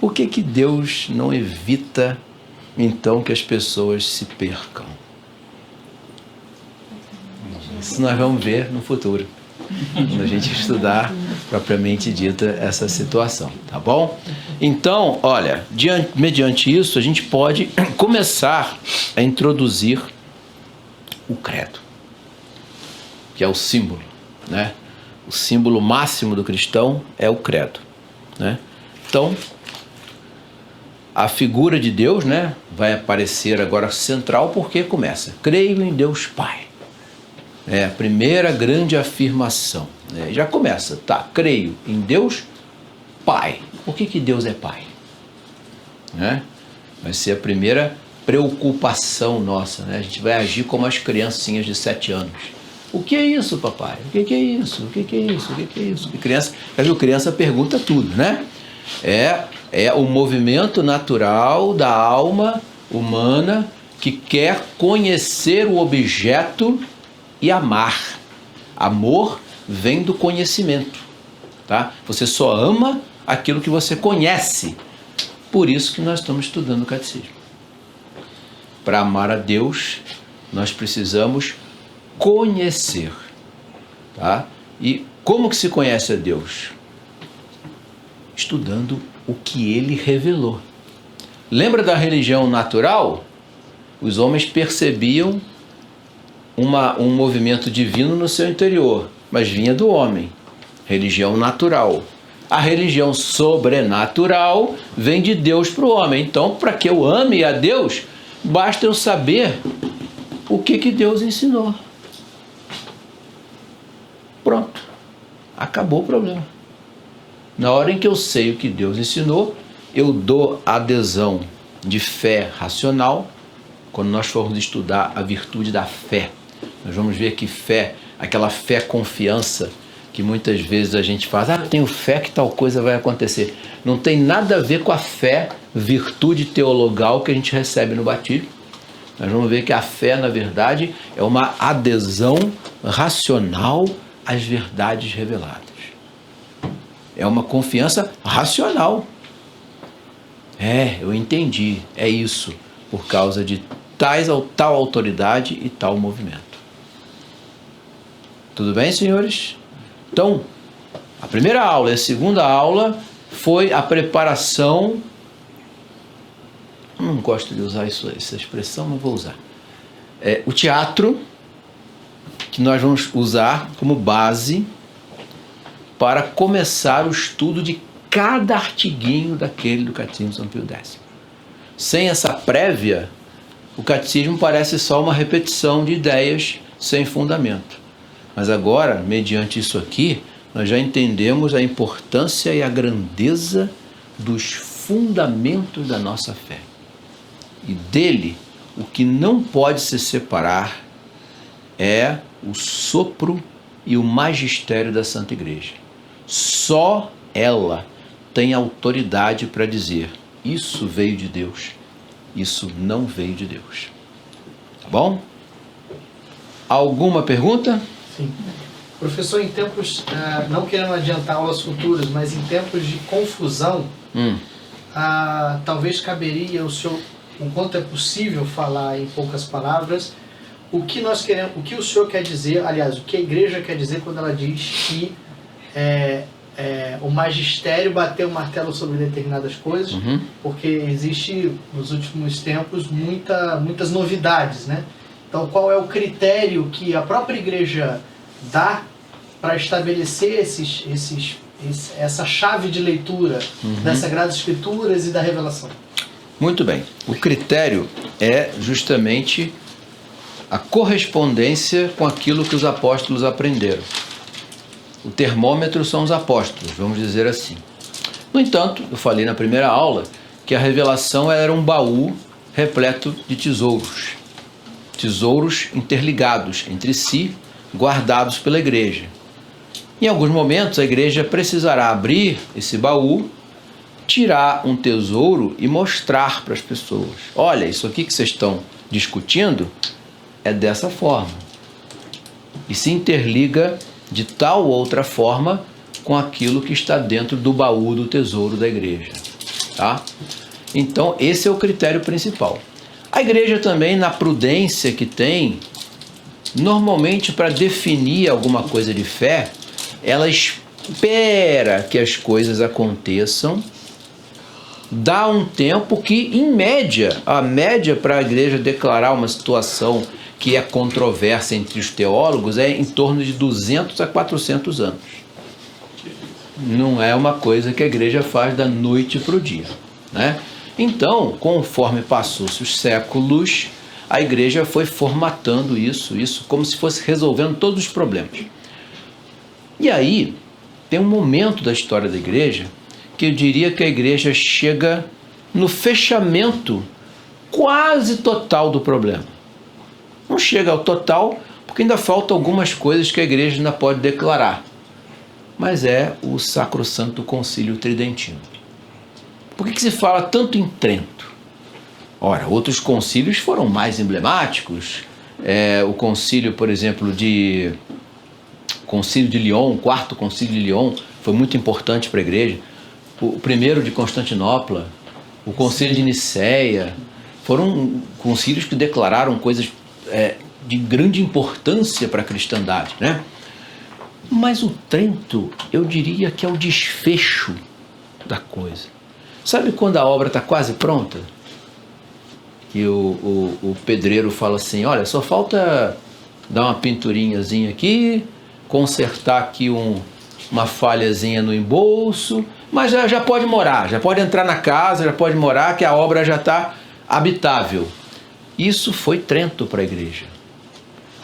por que Deus não evita então que as pessoas se percam? Isso nós vamos ver no futuro, quando a gente estudar propriamente dita essa situação, tá bom? Então, olha, mediante isso a gente pode começar a introduzir o credo, que é o símbolo, né? O símbolo máximo do cristão é o credo, né? Então, a figura de Deus, né, vai aparecer agora central porque começa: creio em Deus Pai. É a primeira grande afirmação, né? Já começa, tá? Creio em Deus Pai. Por que Deus é Pai? Né? Vai ser a primeira preocupação nossa, né? A gente vai agir como as criancinhas de 7 anos. O que é isso, papai? O que é isso? O que é isso? O que é isso? E criança, criança pergunta tudo, né? É o movimento natural da alma humana que quer conhecer o objeto e amar. Amor vem do conhecimento, tá? Você só ama aquilo que você conhece. Por isso que nós estamos estudando o catecismo. Para amar a Deus, nós precisamos conhecer, tá? E como que se conhece a Deus? Estudando o que Ele revelou. Lembra da religião natural? Os homens percebiam um movimento divino no seu interior, mas vinha do homem. Religião natural. A religião sobrenatural vem de Deus para o homem. Então, para que eu ame a Deus, basta eu saber o que Deus ensinou. Pronto. Acabou o problema. Na hora em que eu sei o que Deus ensinou, eu dou adesão de fé racional. Quando nós formos estudar a virtude da fé, nós vamos ver que fé, aquela fé confiança, que muitas vezes a gente faz, eu tenho fé que tal coisa vai acontecer. Não tem nada a ver com a fé, virtude teologal que a gente recebe no batismo. Nós vamos ver que a fé, na verdade, é uma adesão racional às verdades reveladas. É uma confiança racional. Eu entendi, é isso, por causa de tal autoridade e tal movimento. Tudo bem, senhores? Então, a primeira aula e a segunda aula foi a preparação. Eu não gosto de usar essa expressão, mas vou usar. O teatro, que nós vamos usar como base para começar o estudo de cada artiguinho daquele do Catecismo de São Pio X. Sem essa prévia, o catecismo parece só uma repetição de ideias sem fundamento. Mas agora, mediante isso aqui, nós já entendemos a importância e a grandeza dos fundamentos da nossa fé. E dele, o que não pode se separar é o sopro e o magistério da Santa Igreja. Só ela tem autoridade para dizer: isso veio de Deus, isso não veio de Deus. Tá bom? Alguma pergunta? Sim. Professor, em tempos, não querendo adiantar aulas futuras, mas em tempos de confusão, talvez caberia o senhor, o quanto é possível falar em poucas palavras, o que nós queremos, o que o senhor quer dizer, aliás, o que a igreja quer dizer quando ela diz que o magistério bateu o martelo sobre determinadas coisas, porque existe nos últimos tempos muitas novidades, né? Então, qual é o critério que a própria igreja dá para estabelecer essa chave de leitura das Sagradas Escrituras e da revelação? Muito bem. O critério é justamente a correspondência com aquilo que os apóstolos aprenderam. O termômetro são os apóstolos, vamos dizer assim. No entanto, eu falei na primeira aula que a revelação era um baú repleto de tesouros. Tesouros interligados entre si, guardados pela igreja. Em alguns momentos, a igreja precisará abrir esse baú, tirar um tesouro e mostrar para as pessoas: olha, isso aqui que vocês estão discutindo é dessa forma. E se interliga de tal ou outra forma com aquilo que está dentro do baú do tesouro da igreja. Tá? Então, esse é o critério principal. A igreja também, na prudência que tem, normalmente para definir alguma coisa de fé, ela espera que as coisas aconteçam, dá um tempo que, em média, a média para a igreja declarar uma situação que é controversa entre os teólogos é em torno de 200 a 400 anos. Não é uma coisa que a igreja faz da noite para o dia, né? Então, conforme passou-se os séculos, a igreja foi formatando isso como se fosse resolvendo todos os problemas. E aí, tem um momento da história da igreja que eu diria que a igreja chega no fechamento quase total do problema. Não chega ao total, Porque ainda faltam algumas coisas que a igreja ainda pode declarar. Mas é o Sacrosanto Concílio Tridentino. Por que se fala tanto em Trento? Ora, outros concílios foram mais emblemáticos. O concílio, por exemplo, Concílio de Lyon, o quarto concílio de Lyon, foi muito importante para a igreja. O primeiro de Constantinopla, o concílio de Niceia, foram concílios que declararam coisas de grande importância para a cristandade, né? Mas o Trento, eu diria que é o desfecho da coisa. Sabe quando a obra está quase pronta? Que o pedreiro fala assim, olha, só falta dar uma pinturinhazinha aqui, consertar aqui uma falhazinha no embolso, mas já pode morar, já pode entrar na casa, já pode morar, que a obra já está habitável. Isso foi Trento para a igreja.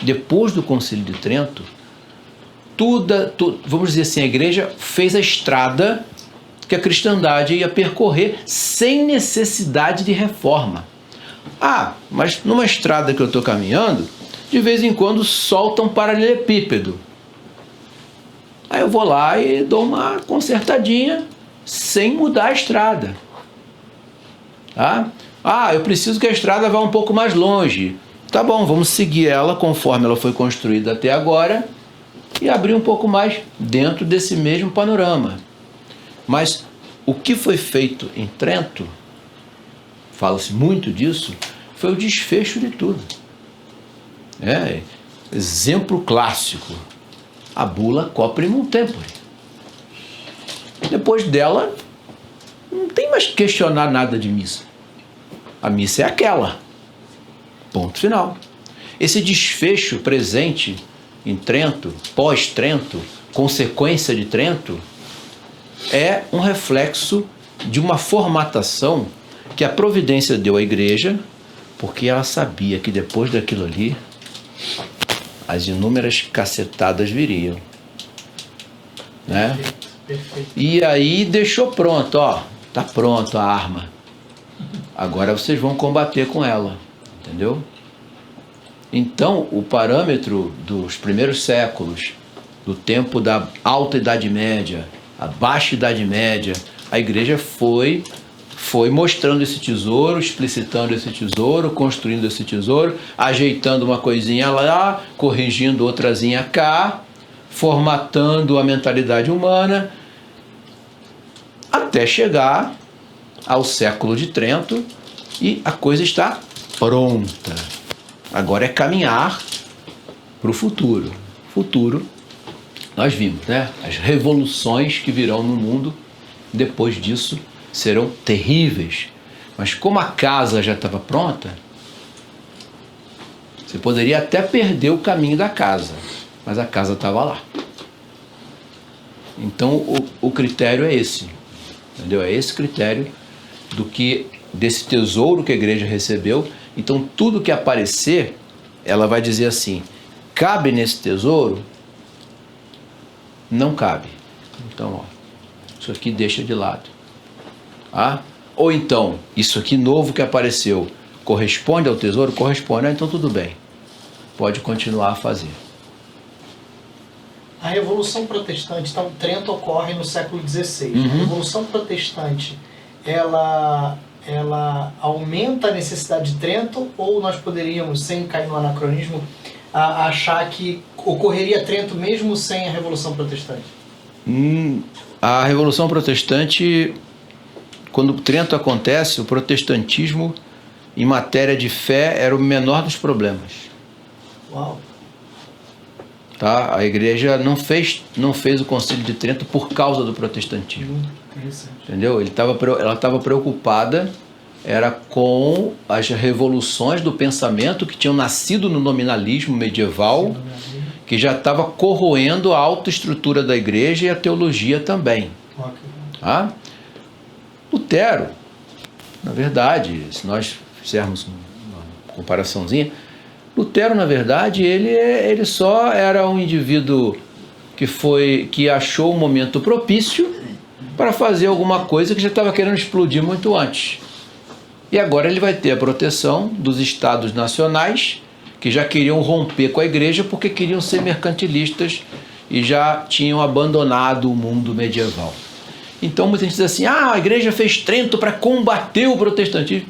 Depois do Concílio de Trento, vamos dizer assim, a igreja fez a estrada que a cristandade ia percorrer sem necessidade de reforma. Mas numa estrada que eu estou caminhando, de vez em quando solta um paralelepípedo. Aí eu vou lá e dou uma consertadinha sem mudar a estrada. Tá? Eu preciso que a estrada vá um pouco mais longe. Tá bom, vamos seguir ela conforme ela foi construída até agora e abrir um pouco mais dentro desse mesmo panorama. Mas o que foi feito em Trento, fala-se muito disso, foi o desfecho de tudo. Exemplo clássico, a bula Coprimum Tempore. Depois dela, não tem mais que questionar nada de missa. A missa é aquela. Ponto final. Esse desfecho presente em Trento, pós-Trento, consequência de Trento, é um reflexo de uma formatação que a providência deu à igreja, porque ela sabia que depois daquilo ali, as inúmeras cacetadas viriam. Né? Perfeito. E aí deixou pronto, tá pronto a arma. Agora vocês vão combater com ela. Entendeu? Então, o parâmetro dos primeiros séculos, do tempo da Alta Idade Média, a Baixa Idade Média, a igreja foi mostrando esse tesouro, explicitando esse tesouro, construindo esse tesouro, ajeitando uma coisinha lá, corrigindo outrazinha cá, formatando a mentalidade humana, até chegar ao século de Trento e a coisa está pronta. Agora é caminhar para o futuro. Futuro, nós vimos, né? As revoluções que virão no mundo depois disso serão terríveis. Mas como a casa já estava pronta, você poderia até perder o caminho da casa, mas a casa estava lá. Então o critério é esse, entendeu? É esse critério desse tesouro que a igreja recebeu. Então tudo que aparecer, ela vai dizer assim, cabe nesse tesouro? Não cabe. Então, isso aqui deixa de lado. Ou então, isso aqui novo que apareceu, corresponde ao tesouro? Corresponde. Então tudo bem. Pode continuar a fazer. A Revolução Protestante, então Trento ocorre no século XVI. Uhum. A Revolução Protestante, ela aumenta a necessidade de Trento, ou nós poderíamos, sem cair no anacronismo, achar que ocorreria Trento mesmo sem a Revolução Protestante? A Revolução Protestante, quando Trento acontece, o protestantismo, em matéria de fé, era o menor dos problemas. Uau! Tá? A igreja não fez o Concílio de Trento por causa do protestantismo. Entendeu? Ela estava preocupada com as revoluções do pensamento que tinham nascido no nominalismo medieval, que já estava corroendo a autoestrutura da igreja e a teologia também. Tá? Lutero, na verdade, se nós fizermos uma comparaçãozinha, Lutero, na verdade, ele só era um indivíduo que achou um momento propício para fazer alguma coisa que já estava querendo explodir muito antes. E agora ele vai ter a proteção dos estados nacionais que já queriam romper com a igreja porque queriam ser mercantilistas e já tinham abandonado o mundo medieval. Então muita gente diz assim, a igreja fez Trento para combater o protestantismo.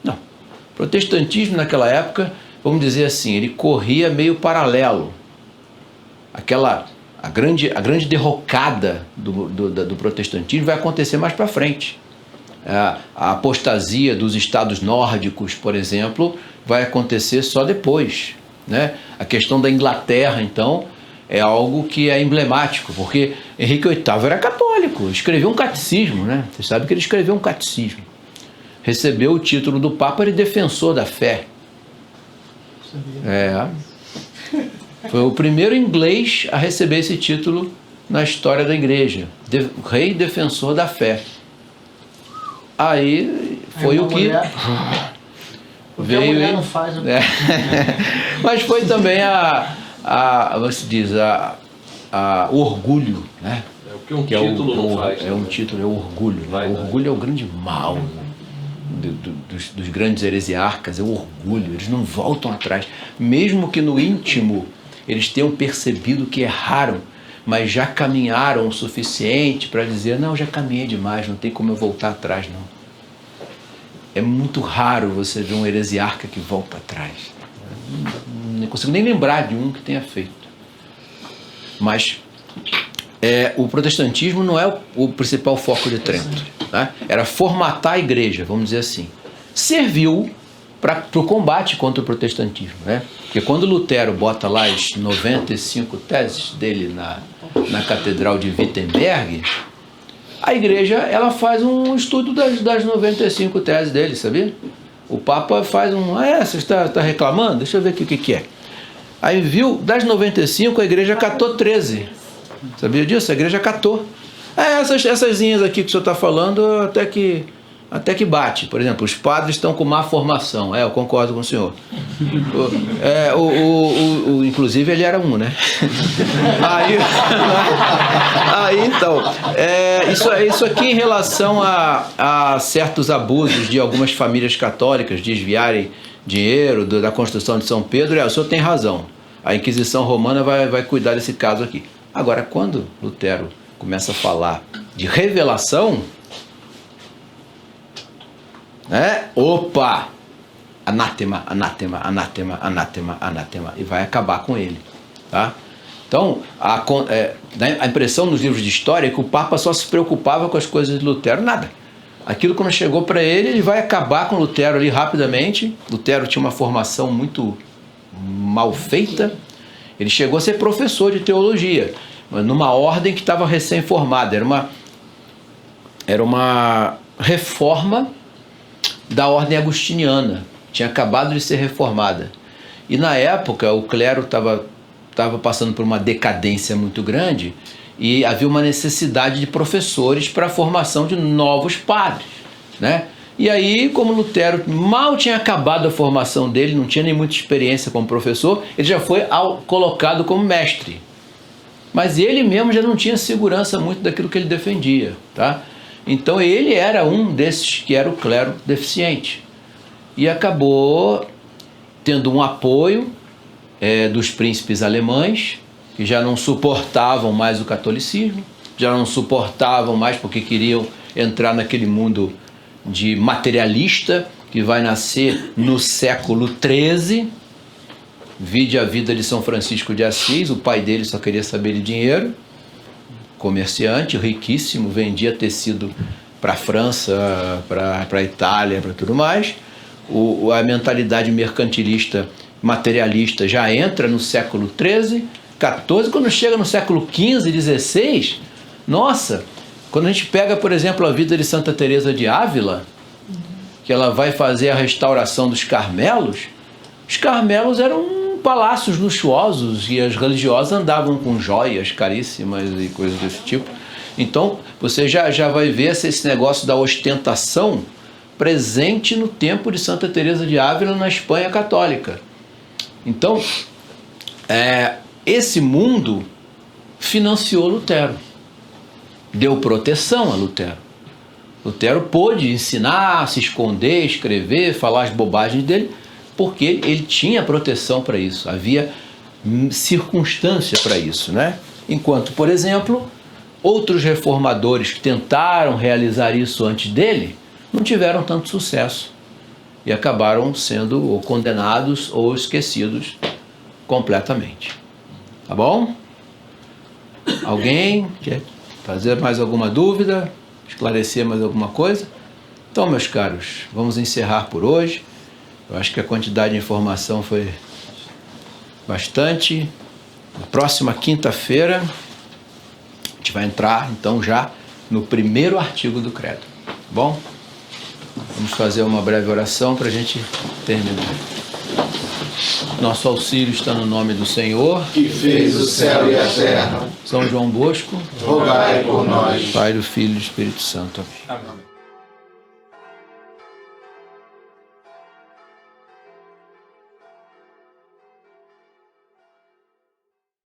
Não. O protestantismo naquela época, vamos dizer assim, ele corria meio paralelo. A grande derrocada do protestantismo vai acontecer mais para frente. A apostasia dos estados nórdicos, por exemplo, vai acontecer só depois, né? A questão da Inglaterra, então, é algo que é emblemático, porque Henrique VIII era católico, escreveu um catecismo, né? Você sabe que ele escreveu um catecismo. Recebeu o título do Papa de defensor da fé. Foi o primeiro inglês a receber esse título na história da igreja. Rei defensor da fé. Aí foi o que veio. A mulher não faz, né? Mas foi também como se diz, o orgulho, né? É o que um título não faz. É um título, é o orgulho. O orgulho é o grande mal dos grandes heresiarcas, é o orgulho. Eles não voltam atrás. Mesmo que no íntimo eles tenham percebido que erraram, mas já caminharam o suficiente para dizer, não, já caminhei demais, não tem como eu voltar atrás, não. É muito raro você ver um heresiarca que volta atrás. Não consigo nem lembrar de um que tenha feito. Mas o protestantismo não é o principal foco de Trento, né? Era formatar a igreja, vamos dizer assim. Serviu para o combate contra o protestantismo, né? Porque quando Lutero bota lá as 95 teses dele na Catedral de Wittenberg, a igreja ela faz um estudo das 95 teses dele, sabia? O Papa faz você está reclamando? Deixa eu ver aqui o que é. Aí viu, das 95 a igreja catou 13. Sabia disso? A igreja catou. Essas aqui que o senhor está falando até que bate. Por exemplo, os padres estão com má formação. Eu concordo com o senhor. Inclusive ele era um, né? Aí então, isso aqui em relação a certos abusos de algumas famílias católicas desviarem dinheiro da construção de São Pedro, o senhor tem razão. A Inquisição Romana vai cuidar desse caso aqui. Agora, quando Lutero começa a falar de revelação, opa! Anátema, anátema, anátema, anátema, anátema. E vai acabar com ele. Tá? Então, a impressão nos livros de história é que o Papa só se preocupava com as coisas de Lutero. Nada. Aquilo quando chegou para ele vai acabar com Lutero ali rapidamente. Lutero tinha uma formação muito mal feita. Ele chegou a ser professor de teologia, mas numa ordem que estava recém-formada. Era uma reforma da ordem agostiniana. Tinha acabado de ser reformada. E na época o clero estava passando por uma decadência muito grande e havia uma necessidade de professores para a formação de novos padres, né? E aí, como Lutero mal tinha acabado a formação dele, não tinha nem muita experiência como professor, ele já foi colocado como mestre. Mas ele mesmo já não tinha segurança muito daquilo que ele defendia, tá? Então ele era um desses que era o clero deficiente. E acabou tendo um apoio dos príncipes alemães, que já não suportavam mais o catolicismo, já não suportavam mais porque queriam entrar naquele mundo de materialista que vai nascer no século XIII. Vide a vida de São Francisco de Assis. O pai dele só queria saber de dinheiro, comerciante, riquíssimo, vendia tecido para a França, para a Itália, para tudo mais. A mentalidade mercantilista, materialista já entra no século XIII, XIV. Quando chega no século XV, XVI, nossa, quando a gente pega, por exemplo, a vida de Santa Teresa de Ávila, que ela vai fazer a restauração dos Carmelos, os Carmelos eram palácios luxuosos e as religiosas andavam com joias caríssimas e coisas desse tipo. Então, você já vai ver esse negócio da ostentação presente no tempo de Santa Teresa de Ávila na Espanha católica. Então, esse mundo financiou Lutero, deu proteção a Lutero. Lutero pôde ensinar, se esconder, escrever, falar as bobagens dele, porque ele tinha proteção para isso, havia circunstância para isso, né? Enquanto, por exemplo, outros reformadores que tentaram realizar isso antes dele não tiveram tanto sucesso e acabaram sendo ou condenados ou esquecidos completamente. Tá bom? Alguém quer fazer mais alguma dúvida? Esclarecer mais alguma coisa? Então, meus caros, vamos encerrar por hoje. Eu acho que a quantidade de informação foi bastante. Na próxima quinta-feira, a gente vai entrar, então, já no primeiro artigo do credo. Tá bom? Vamos fazer uma breve oração para a gente terminar. Nosso auxílio está no nome do Senhor, Que fez o céu e a terra. São João Bosco, Rogai por nós. Pai do Filho e do Espírito Santo. Amém. Amém.